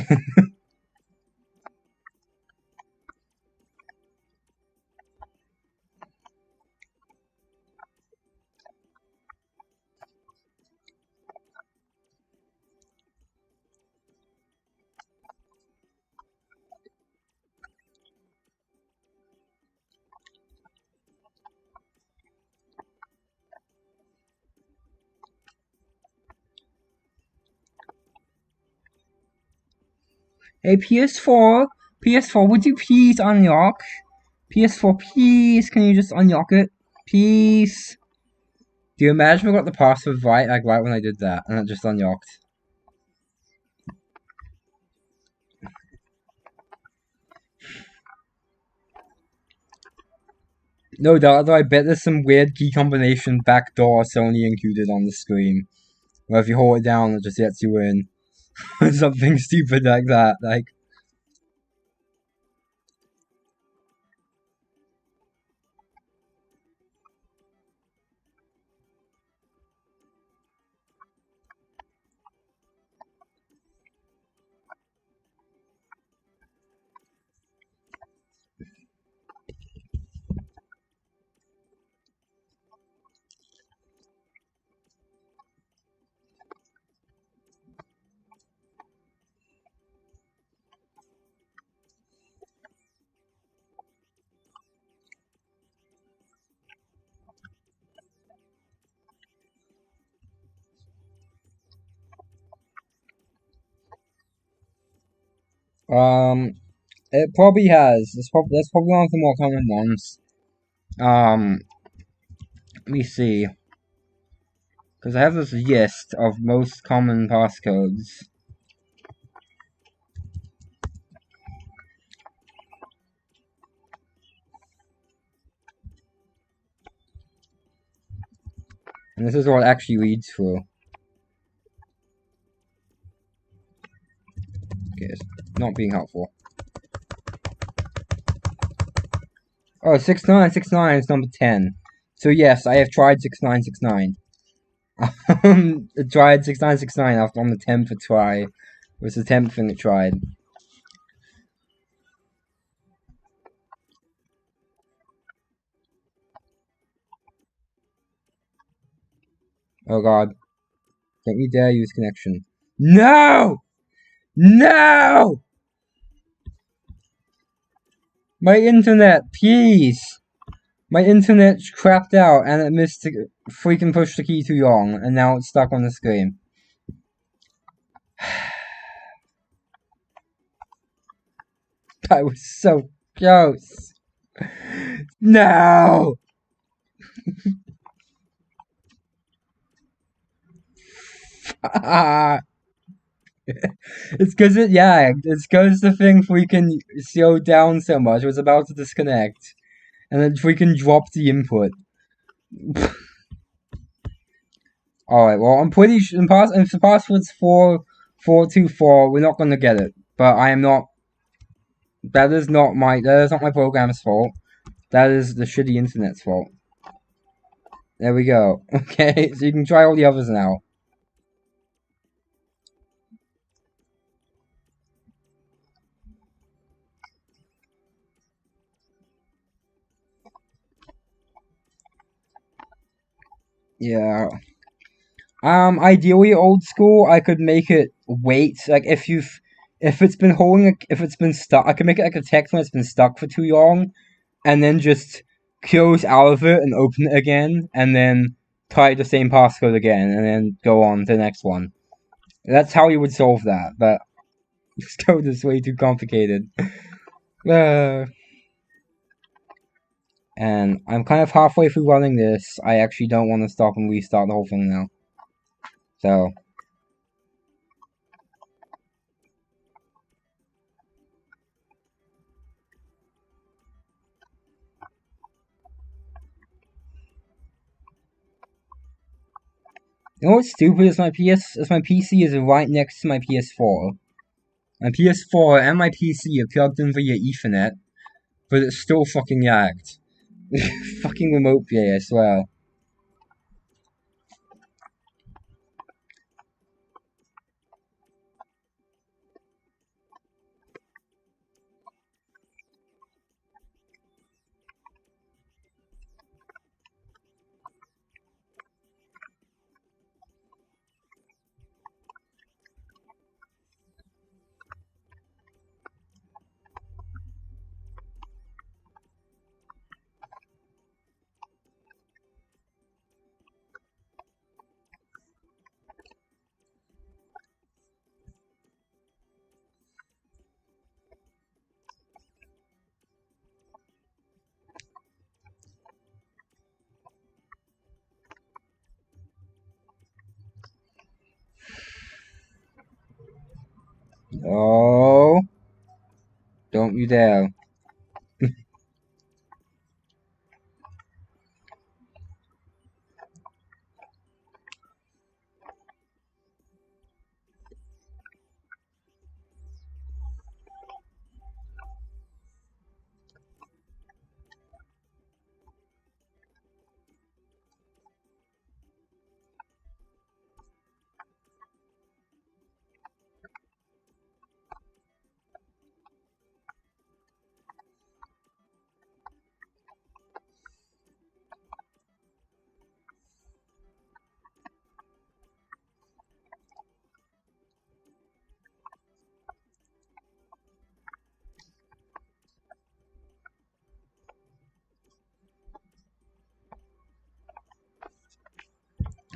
Hey, PS4, PS4, would you please unlock? PS4, please, can you just unlock it? Please. Do you imagine I got the password right, like right when I did that, and it just unlocked? No doubt, though, I bet there's some weird key combination backdoor Sony included on the screen. Where if you hold it down, it just lets you in. Something stupid like that, like... It probably has. That's probably one of the more common ones. Let me see. Because I have this list of most common passcodes. And this is what it actually reads for. Okay, it's not being helpful. Oh, 6969 is number 10. So yes, I have tried 6969. I tried 6969 after on the 10th try. It was the 10th thing it tried. Oh god. Don't you dare use connection. No! No! My internet, please! My internet's crapped out and it missed to freaking push the key too long, and now it's stuck on the screen. That was so close. No! It's cause it's cause the thing freaking slowed down so much, it was about to disconnect. And it freaking dropped the input. Alright, well, I'm pretty sure if the password's 4424, we're not gonna get it. But I am not. That is not my program's fault. That is the shitty internet's fault. There we go. Okay, so you can try all the others now. Yeah. Ideally old school, I could make it wait. Like if it's been stuck, I could make it like a text when it's been stuck for too long, and then just close out of it and open it again, and then try the same passcode again, and then go on to the next one. That's how you would solve that, but this code is way too complicated. And I'm kind of halfway through running this. I actually don't want to stop and restart the whole thing now. So. You know what's stupid is my PC is right next to my PS4. My PS4 and my PC are plugged in via Ethernet, but it's still fucking lagged. Fucking remote play, I swear. Don't you dare.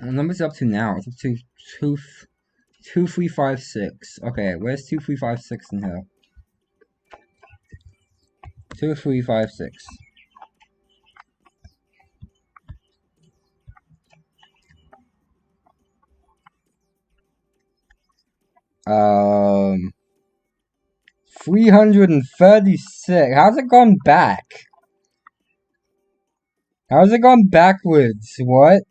What number's it up to now? It's up to 2356. Okay, where's 2356 in here? 2356. Um, 336. How's it gone back? How's it gone backwards? What?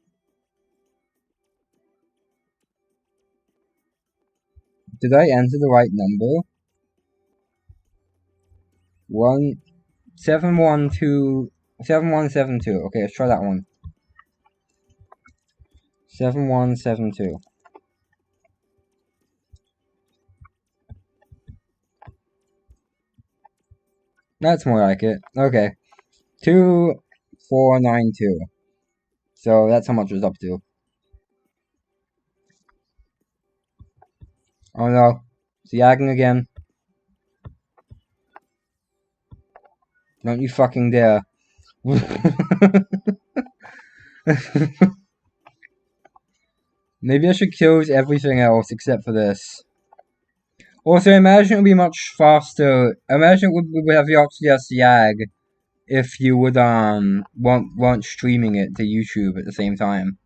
Did I enter the right number? 7172. Okay, let's try that one. 7172. That's more like it. Okay. 2492. So that's how much it was up to. Oh no. It's yagging again. Don't you fucking dare. Maybe I should close everything else except for this. Also, imagine it would be much faster. Imagine it would have the option to just yag if you would weren't streaming it to YouTube at the same time.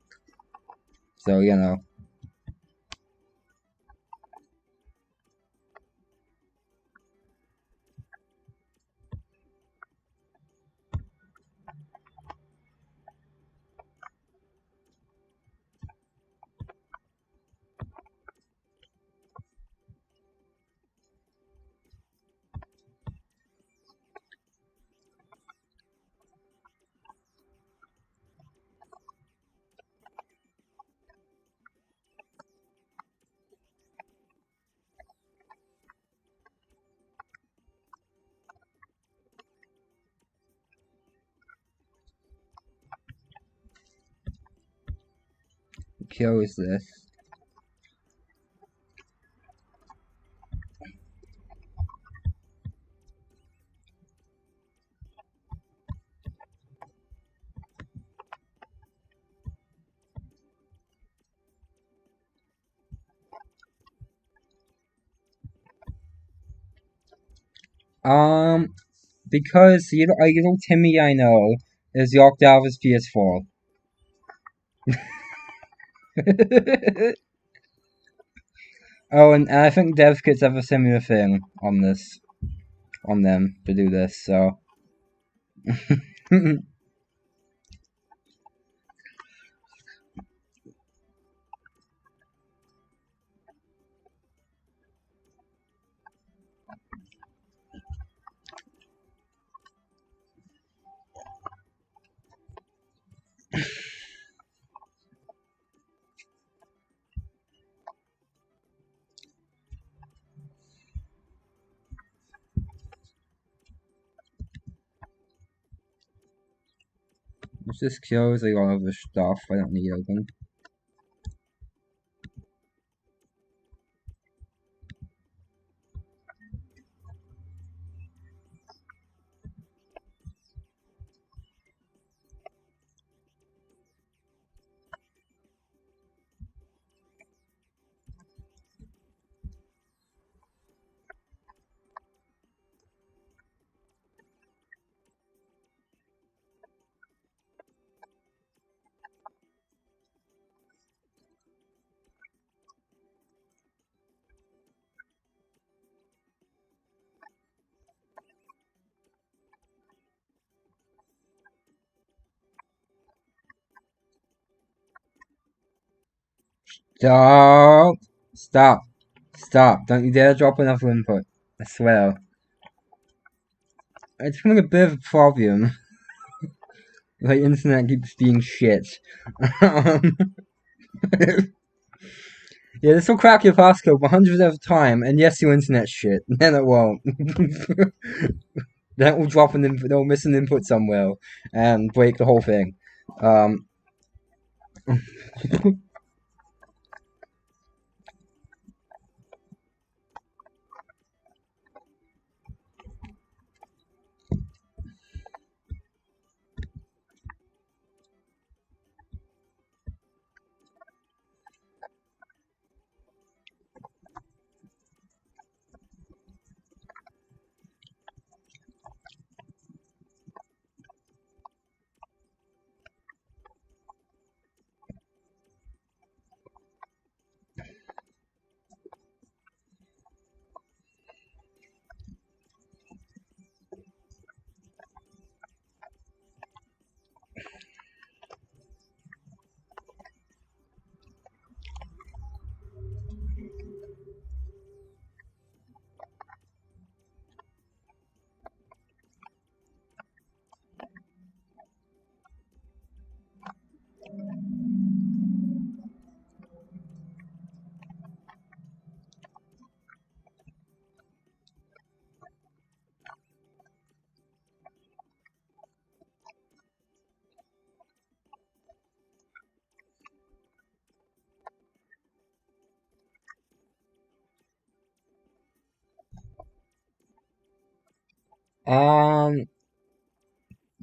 So you know. What kill is this? Because a little Timmy I know is locked out of his PS4. Oh, and I think dev kits have a similar thing on them to do this, so. Let's just close a lot of the stuff I don't need open. Stop! Stop! Stop! Don't you dare drop another input. I swear. It's becoming a bit of a problem. The internet keeps being shit. Yeah, this will crack your passcode 100% of the time, and yes, your internet's shit. Then it won't. Then it will drop an input, they'll miss an input somewhere, and break the whole thing.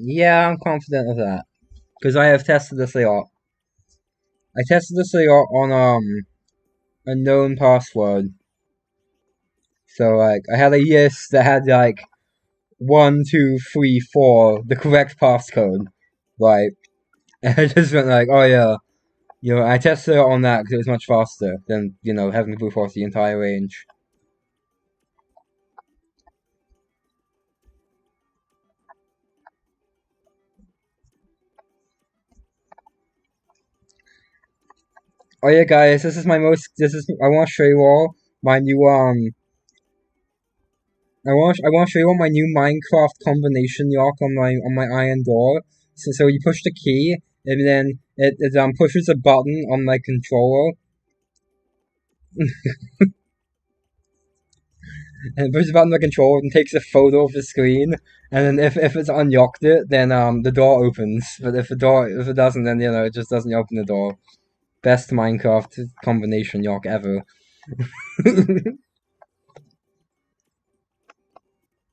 Yeah, I'm confident of that. Because I have tested this a lot. I tested this a lot on, a known password. So, like, I had a yes that had, like, 1, 2, 3, 4, the correct passcode. Right. And I just went like, oh yeah. I tested it on that because it was much faster than, having to brute force the entire range. Oh yeah, guys, I want to show you all my new, I want to show you all my new Minecraft combination lock on my iron door. So you push the key, and then it pushes a button on my controller, and it pushes a button on the controller and takes a photo of the screen. And then if it's unlocked it, then the door opens. But if it doesn't, then it just doesn't open the door. Best Minecraft combination lock ever.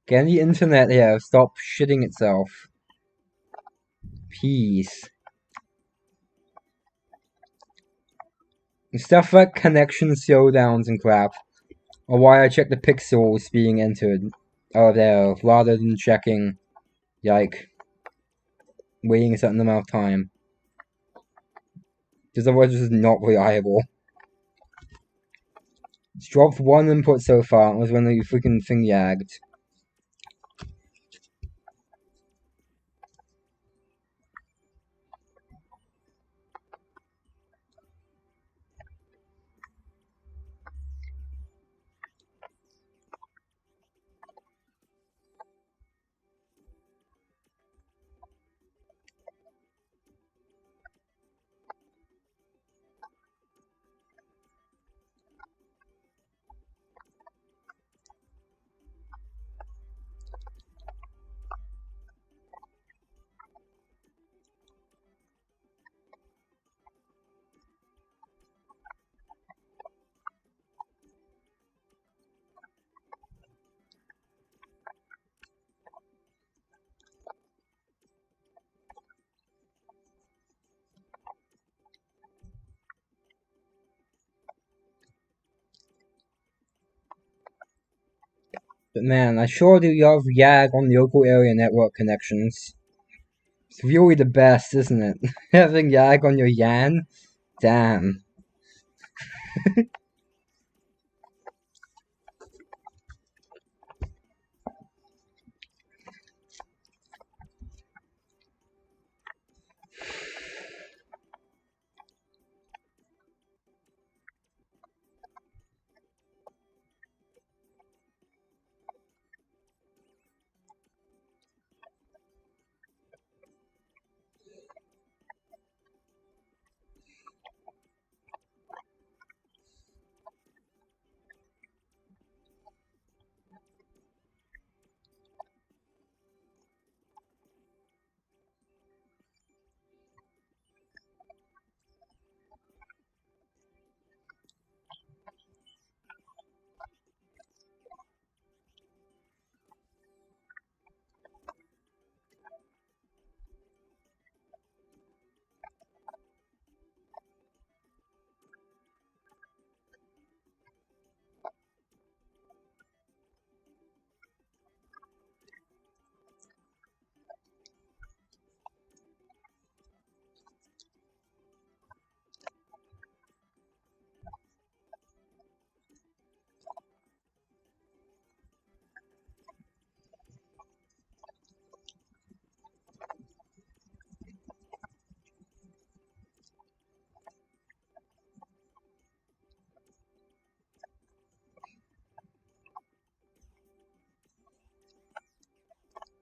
Get the internet here. Stop shitting itself. Peace. Stuff like connection slowdowns and crap. Or why I check the pixels being entered there rather than checking, like, waiting a certain amount of time. Because otherwise this is not reliable. It's dropped one input so far, it was when the freaking thing yagged. But man, I sure do love YAG on the local area network connections. It's really the best, isn't it? Having YAG on your YAN? Damn.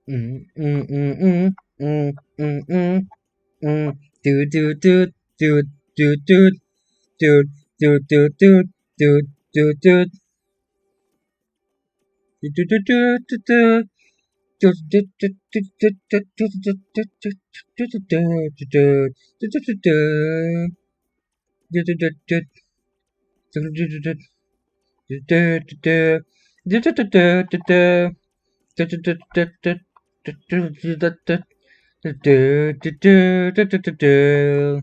Mm, mm, mm, mm, mm, mm, mm, mm. Do do do do do do do do do do do do do do do do do do.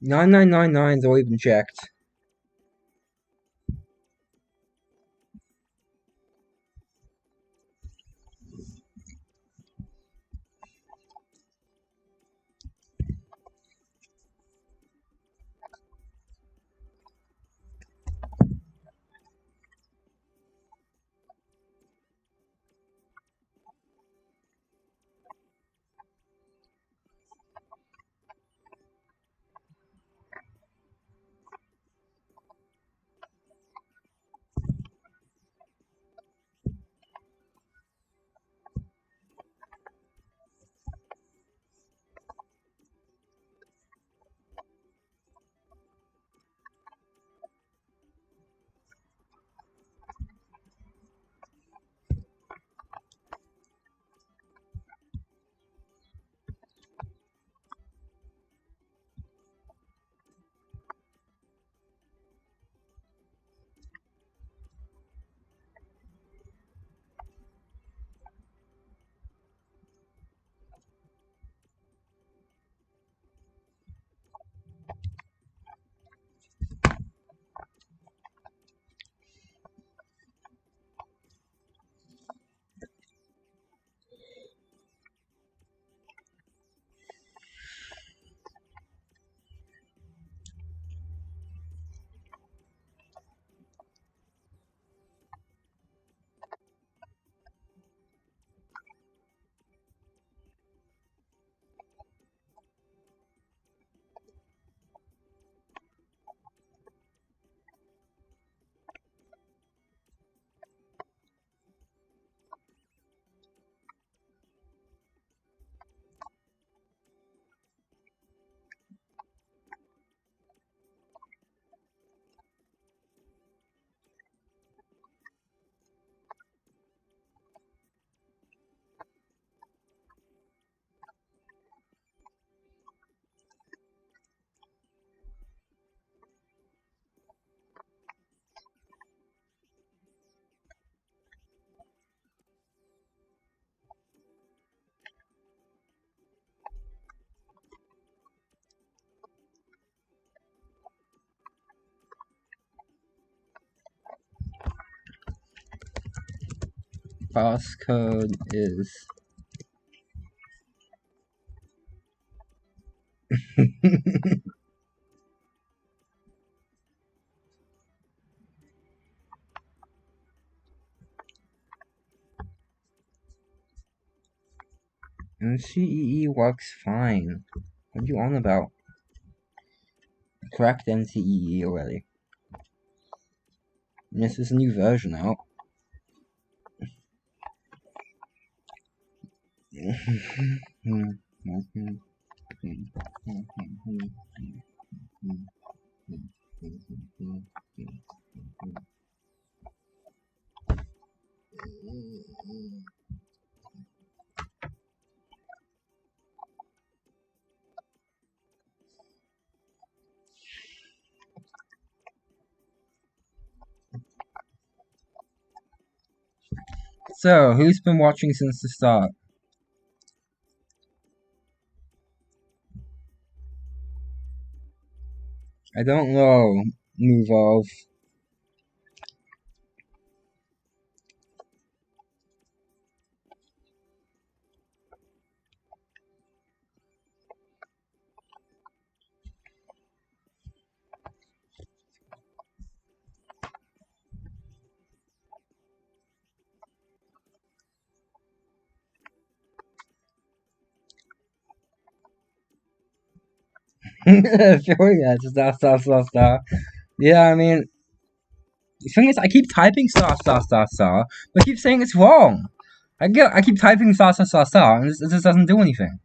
$9,999's already been checked. Passcode is NCEE works fine. What are you on about? Cracked NCEE already. And this is a new version out. So, who's been watching since the start? I don't know. Move off. Sure, yeah, star. Yeah, I mean, the thing is, I keep typing star, but I keep saying it's wrong. I keep typing star, and it just doesn't do anything.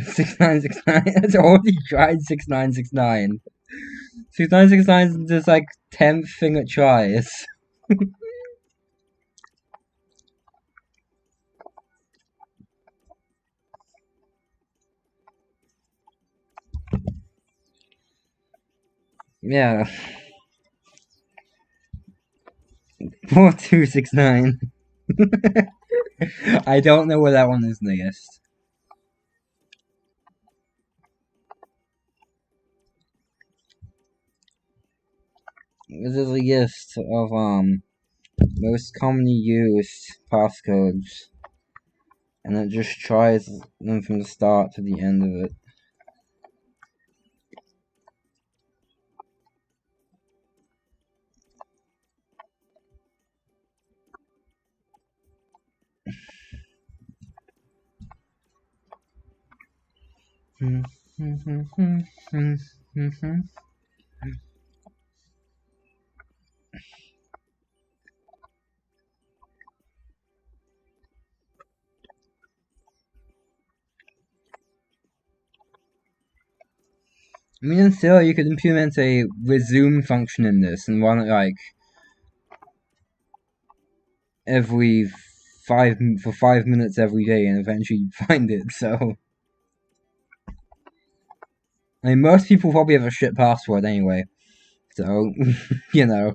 Six nine. It's already tried 6969. 6969 is just like 10th thing it tries. Yeah. 4269. I don't know where that one is in the list. This is a list of most commonly used passcodes, and it just tries them from the start to the end of it. I mean, in theory, you could implement a resume function in this and run it like every 5 minutes every day, and eventually you'd find it. So, I mean, most people probably have a shit password anyway. So, you know.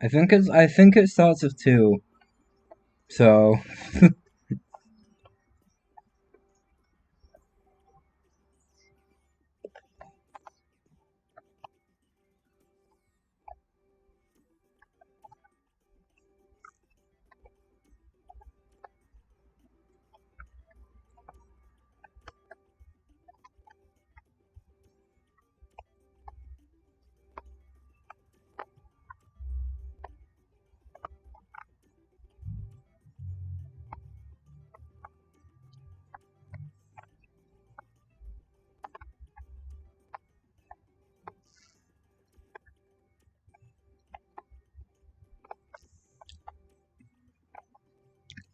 I think it starts with 2. So,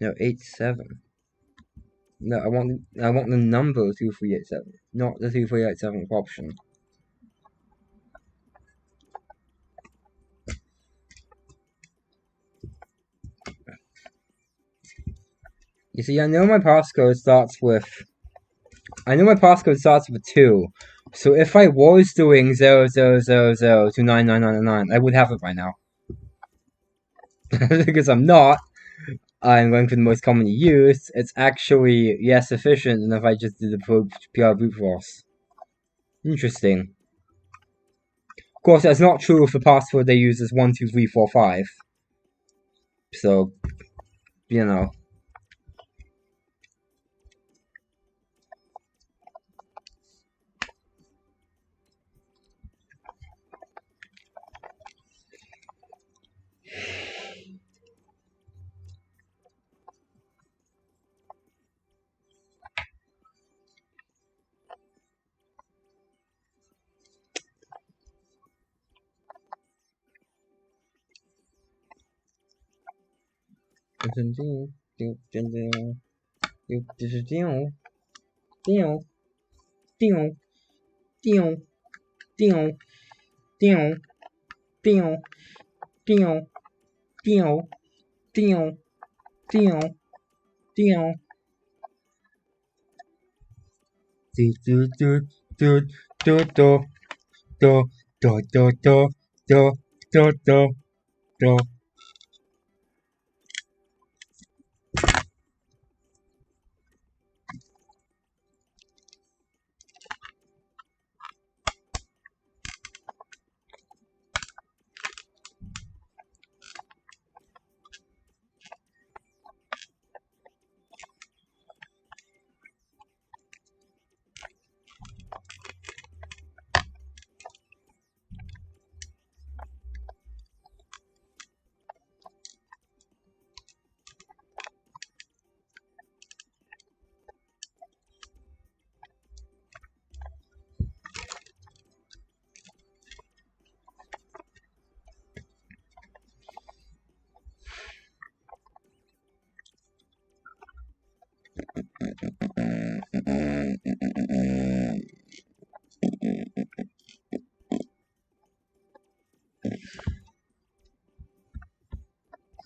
No, 87. No, I want the number 2387, not the 2387 option. You see, I know my passcode starts with 2. So if I was doing 0000 to 99999, I would have it by now. Because I'm not. I'm going for the most commonly used. It's actually less efficient than if I just did the pure brute force. Interesting. Of course, that's not true if the password they use is 12345. So, you know.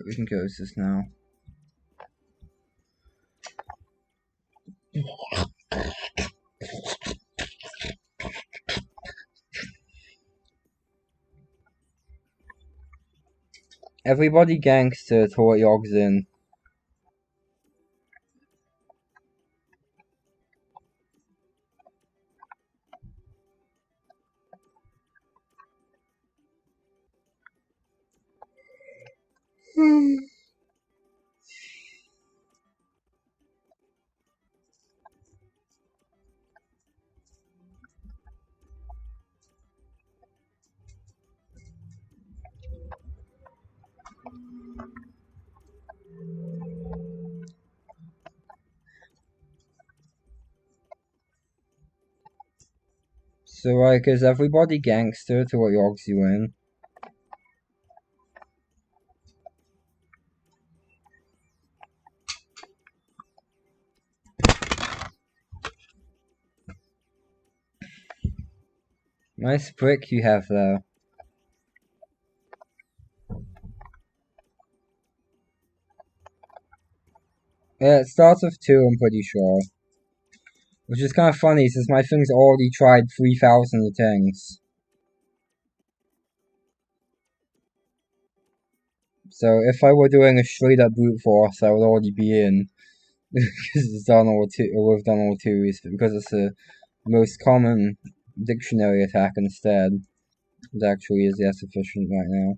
We can close this now. Everybody gangster to what yogs in. So, like, is everybody gangster to what yogs you in? Nice brick you have there. Yeah, it starts with 2, I'm pretty sure. Which is kind of funny, since my thing's already tried 3,000 things. So, if I were doing a straight up brute force, I would already be in. Because it's done all 2, or we've done all 2s, but because it's the most common dictionary attack instead, it actually is less efficient right now.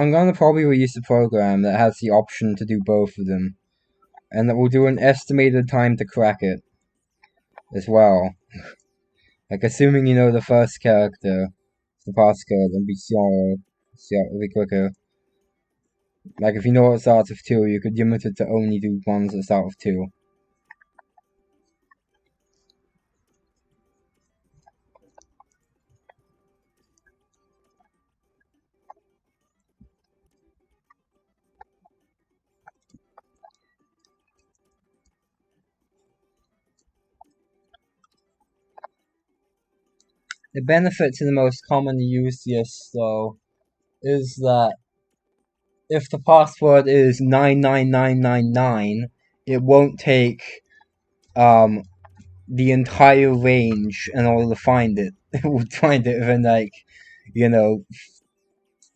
I'm gonna probably release a program that has the option to do both of them, and that will do an estimated time to crack it as well. Like, assuming you know the first character, the passcode, and be quicker. Like, if you know it starts with 2, you could limit it to only do ones that start with 2. The benefit to the most commonly used yes, though, is that if the password is 99999, it won't take the entire range in order to find it. It would find it within like,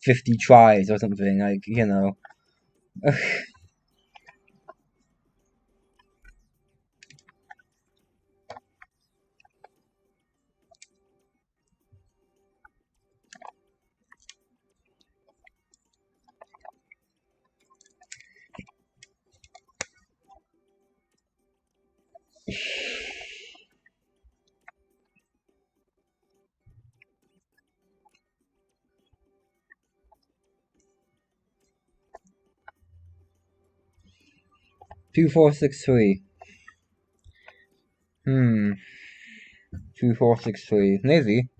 50 tries or something, like, 2463. 2463. Maybe.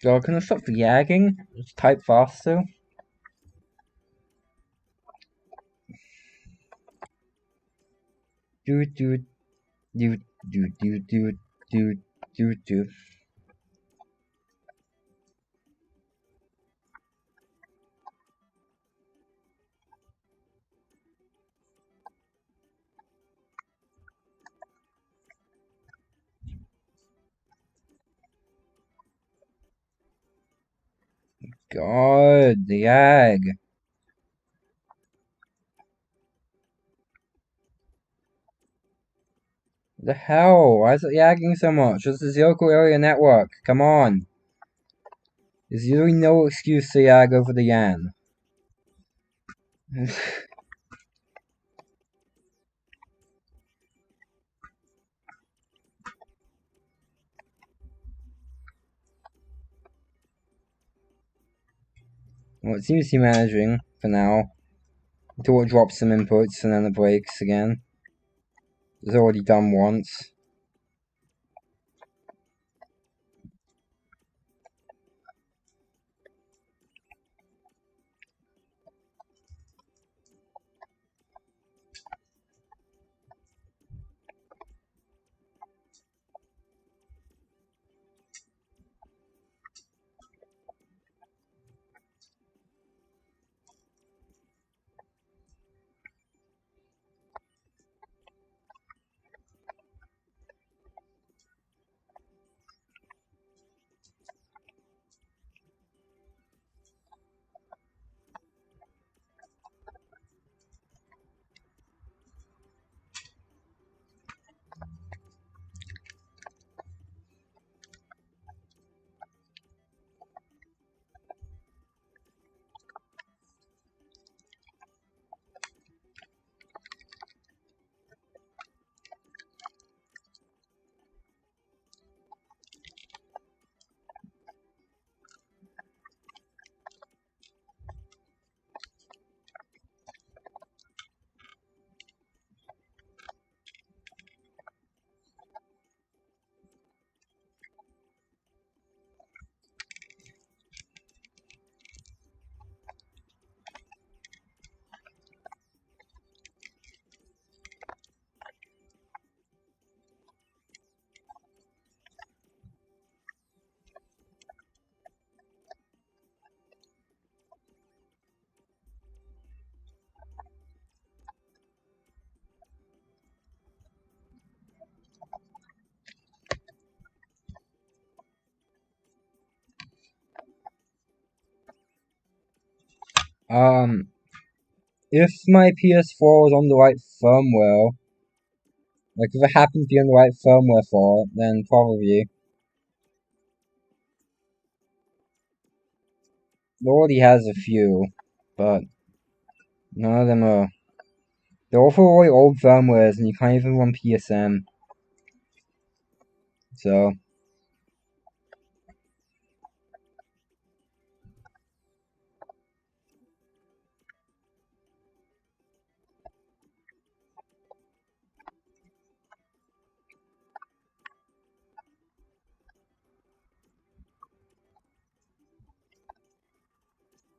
God, can I stop yagging? Just type faster. Do do do do do do do do do. God, the yag. The hell? Why is it yagging so much? This is the local area network. Come on. There's usually no excuse to yag over the yan. Well, it seems to be managing for now. Until it drops some inputs and then it breaks again. It's already done once. If my PS4 was on the right firmware, like if it happened to be on the right firmware for it, then probably. It already has a few, but none of them are. They're all for really old firmwares, and you can't even run PSM. So.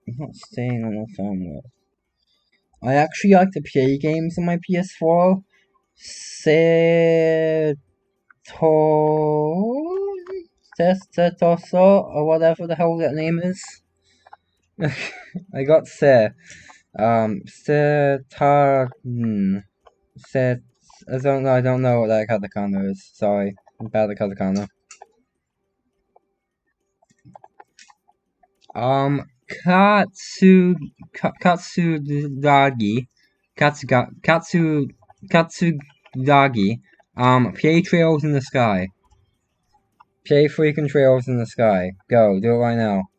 I'm not staying on the phone. I actually like to play games on my PS4. Setoso, or whatever the hell that name is. I got Se. Setar. Set. I don't know what that katakana is. Sorry. I'm bad at katakana. Katsudagi. Katsudagi. Play Trails in the Sky. Play freaking Trails in the Sky. Go, do it right now.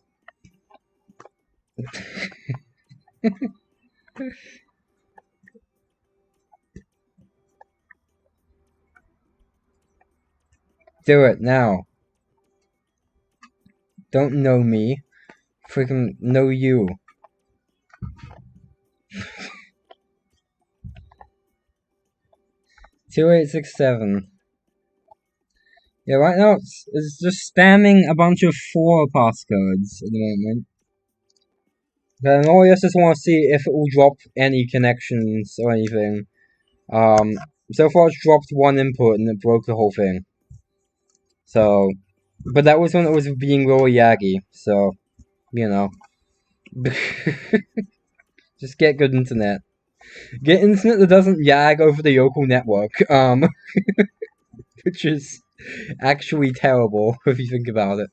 Do it now. Don't know me. Freaking know you. 2867. Yeah, right now it's just spamming a bunch of 4 passcodes at the moment. Then all I just want to see if it will drop any connections or anything. So far it's dropped 1 input and it broke the whole thing. So, but that was when it was being really yaggy, so, you know. Just get good internet. Get internet that doesn't yag over the local network, which is actually terrible if you think about it.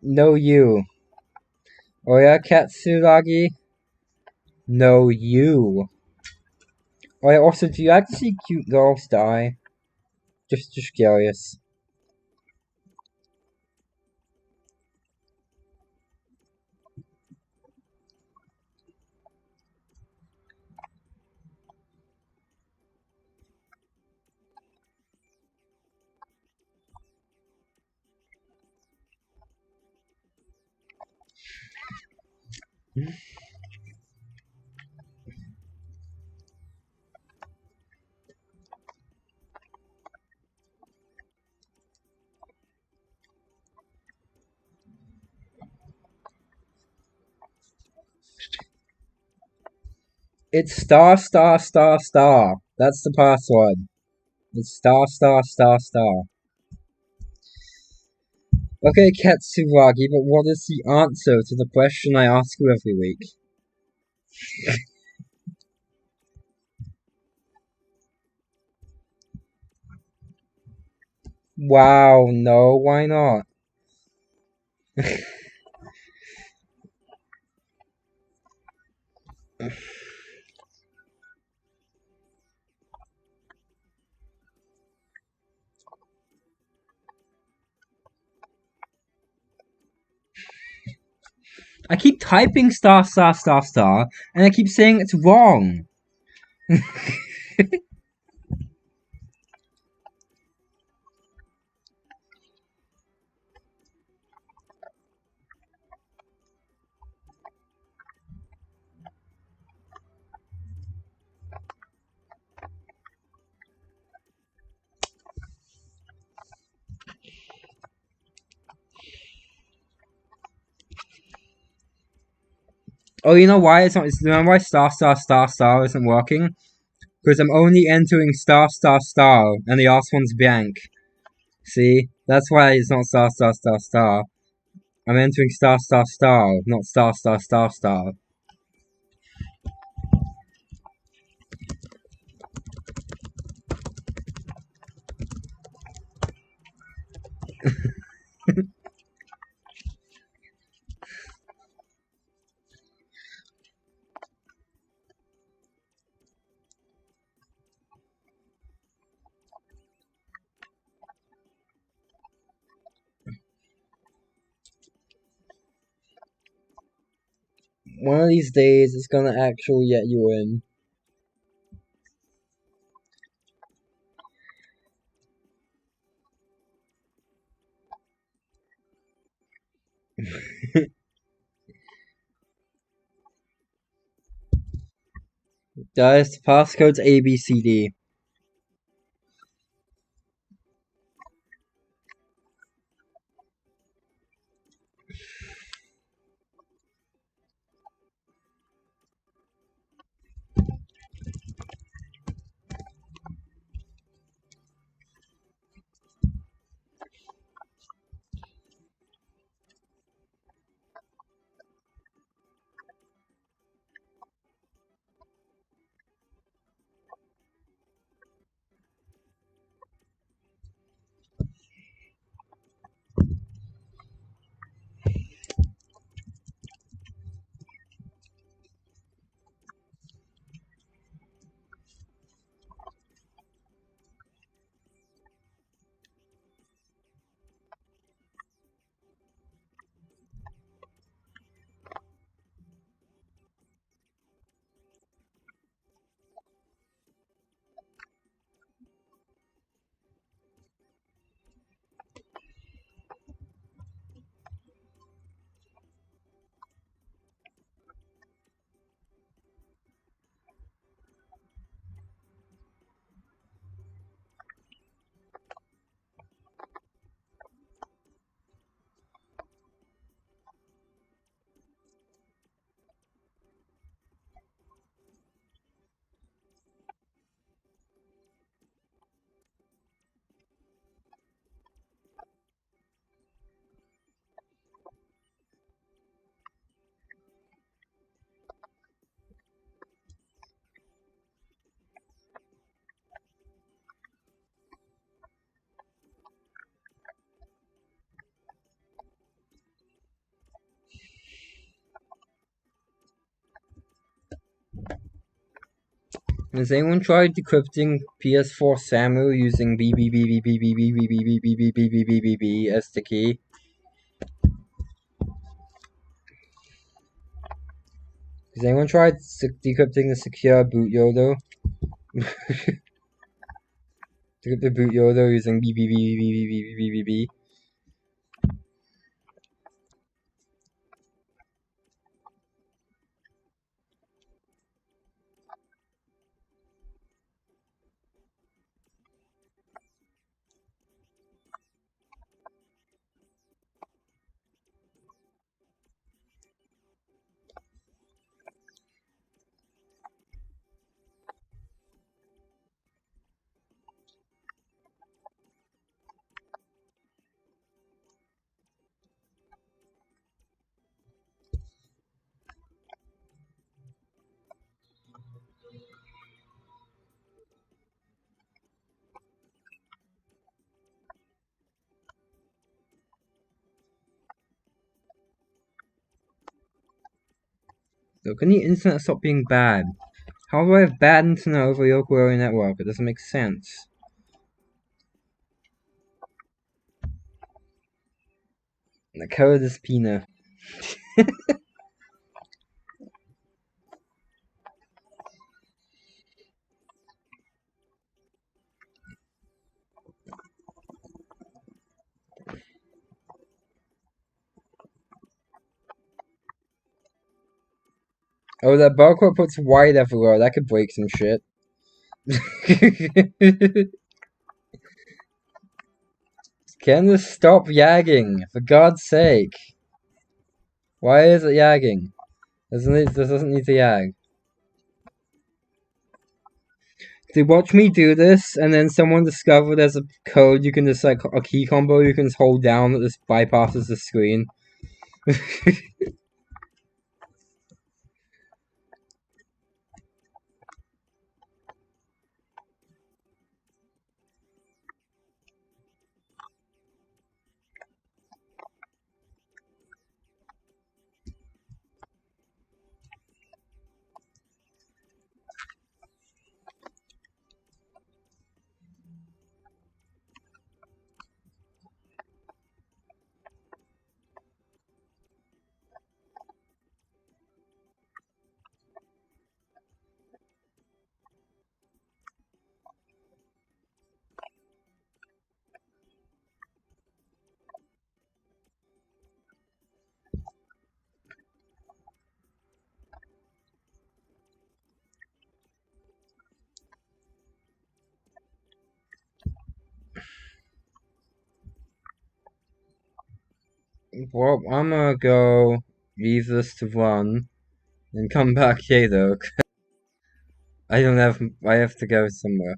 No you. Oh yeah, Katsuragi? No you. Oh yeah, also, do you like to see cute girls die? Just curious. It's star star star star. That's the password. It's star star star star. Okay, Katsuragi, but what is the answer to the question I ask you every week? Wow, no, why not? I keep typing star star star star, and I keep saying it's wrong. Oh, you know why it's not? You know why star star star star isn't working? Because I'm only entering star star star, and the last one's blank. See, that's why it's not star star star star. I'm entering star star star, not star star star star. One of these days, it's gonna actually get you in. Guys, the passcode's ABCD. Has anyone tried decrypting PS4 SAMU using BBBBBBBBBBBBBBBBBB as the key? Has anyone tried decrypting the secure boot YOLO? Decrypt the boot YOLO using BBBBBBBBB. So can the internet stop being bad? How do I have bad internet over your growing network? It doesn't make sense. The code is Pina. Oh, that barcode puts white everywhere. That could break some shit. Can this stop yagging? For God's sake. Why is it yagging? This doesn't need to yag. They watch me do this, and then someone discovered there's a code you can just, like, a key combo you can just hold down that just bypasses the screen. Well, I'm gonna go leave this to run and come back here though. I have to go somewhere.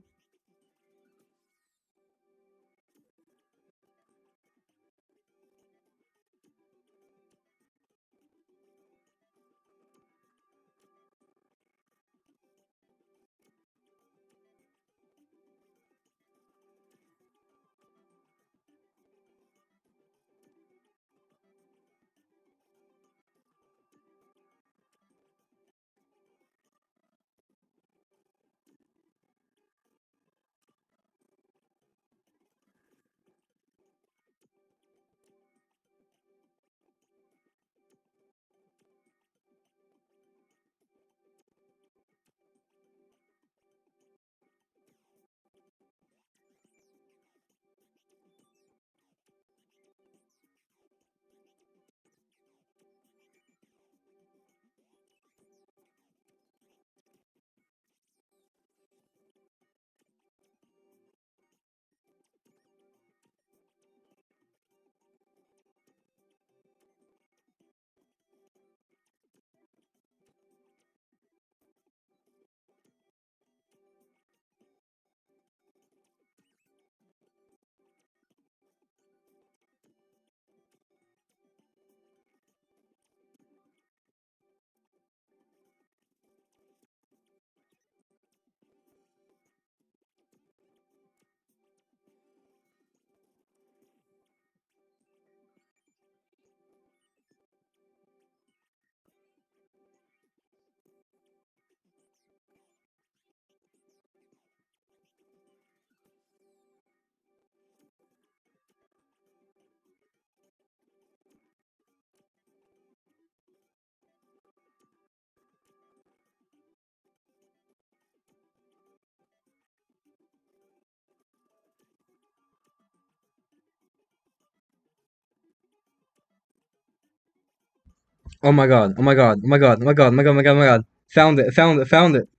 Oh my god, oh my god, oh my god, oh my god, oh my god, oh my god, oh my god. Found it, found it, found it.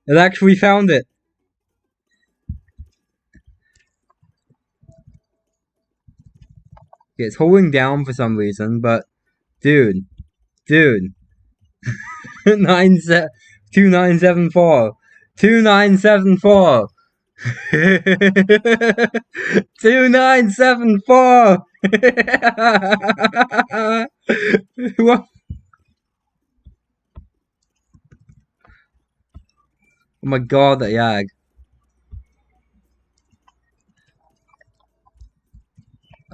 It actually found it. Okay, it's holding down for some reason, but dude, dude. 2974. 2974. 2974. What? Oh my god, that yag.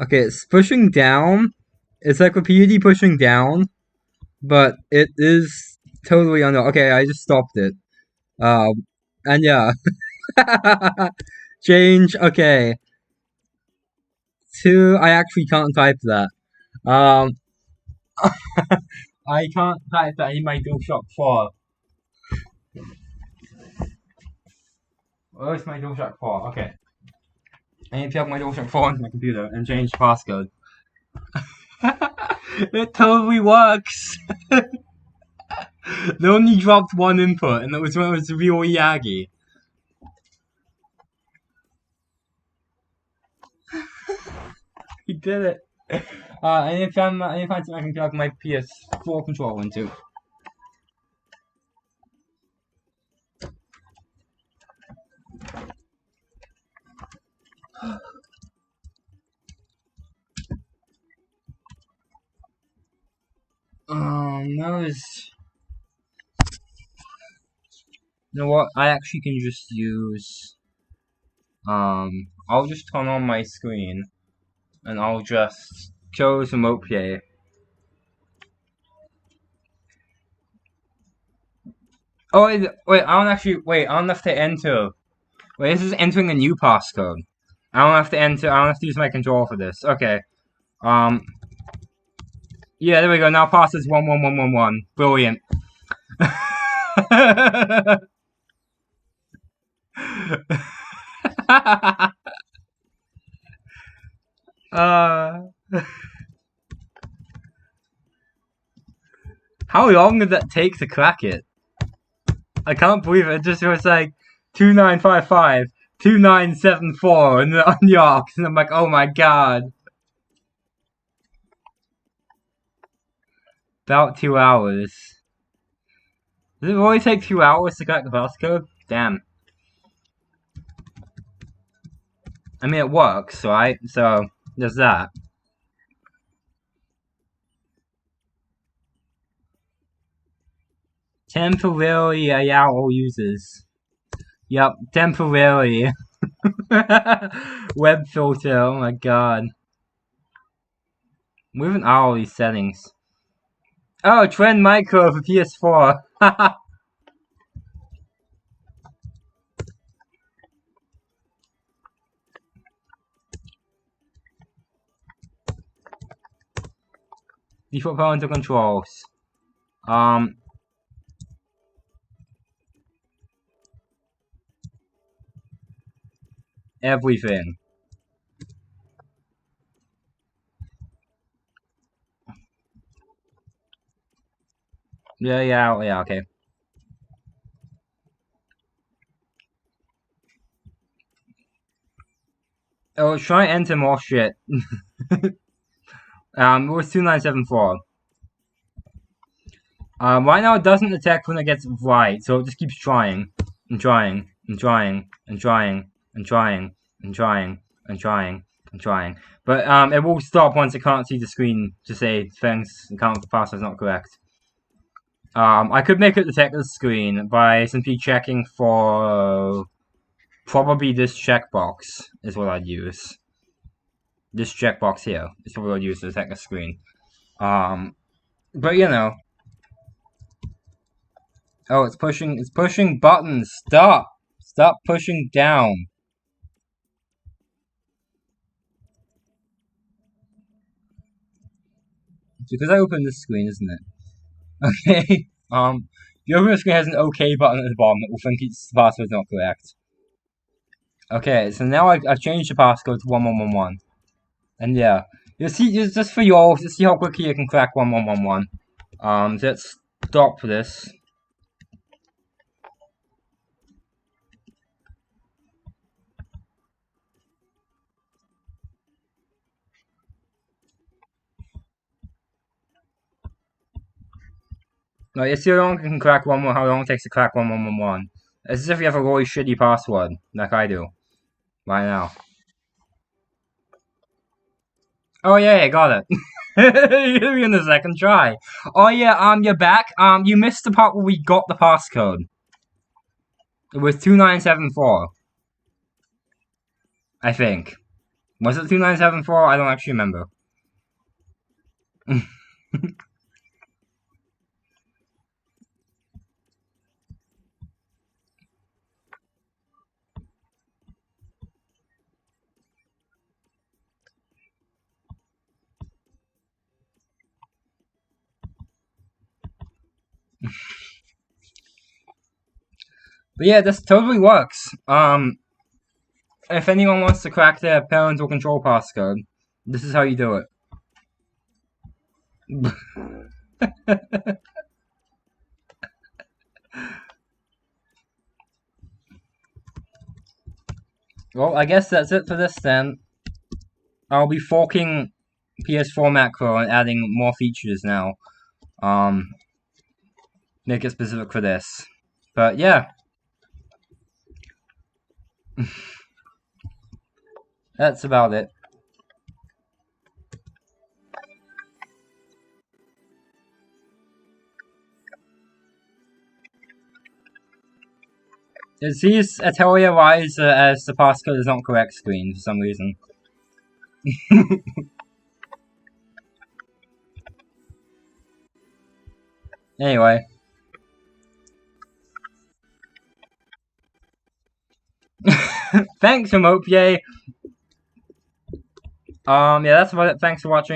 Okay, it's pushing down. It's like repeatedly pushing down, but it is totally under. Okay, I just stopped it. And yeah. Change. Okay. Two. I actually can't type that. Um, I can't type that in my DualShock 4. Where's my DualShock 4? Okay. I need to plug my DualShock 4 into my computer and change the passcode. It totally works! They only dropped one input, and that was when it was real Yagi. He did it. I need to find something I can plug my PS4 controller into. No, it's... You know what? I actually can just use... I'll just turn on my screen, and I'll just choose Remote Play. Oh, wait, I don't actually... Wait, I don't have to enter... Wait, this is entering a new passcode. I don't have to enter... I don't have to use my controller for this. Okay. Yeah, there we go. Now pass is 11111. Brilliant. How long did that take to crack it? I can't believe it. It just was like 2955, 2974, and then unlocked, and I'm like, oh my god. About 2 hours. Does it really take 2 hours to crack the passcode? Damn. I mean, it works, right? So, there's that. Temporarily allow all users. Yep, temporarily. Web filter, oh my god. Moving all these settings. Oh, trend micro for PS4. Default parental controls. Everything. Yeah, okay. Oh, try to enter more shit. It was 2974. Right now it doesn't detect when it gets right, so it just keeps trying. And trying, and trying, and trying, and trying, and trying, and trying, and trying. But, it will stop once it can't see the screen to say things, the count password is not correct. I could make it detect the screen by simply checking for probably this checkbox is what I'd use. This checkbox here is what I'd use to detect the screen. But you know. Oh, it's pushing buttons. Stop pushing down. It's because I opened this screen, isn't it? Okay. The open screen has an OK button at the bottom that will think its password's not correct. Okay, so now I've changed the passcode to 1111. And yeah. You'll see, just for y'all, to see how quickly you can crack 1111. Let's stop this. No, you see how long it can crack how long it takes to crack 1111. It's as if you have a really shitty password, like I do, right now. Oh yeah, I got it. You're in the second try. Oh yeah, you're back. You missed the part where we got the passcode. It was 2974. I think. Was it 2974? I don't actually remember. But yeah, this totally works. If anyone wants to crack their parental control passcode, this is how you do it. Well, I guess that's it for this then. I'll be forking PS4 macro and adding more features now. Make it specific for this. But yeah. That's about it. It sees Atelier Rise as the passcode is not correct screen for some reason. Anyway. Thanks, Remote. Yay. Yeah, that's about it. Thanks for watching.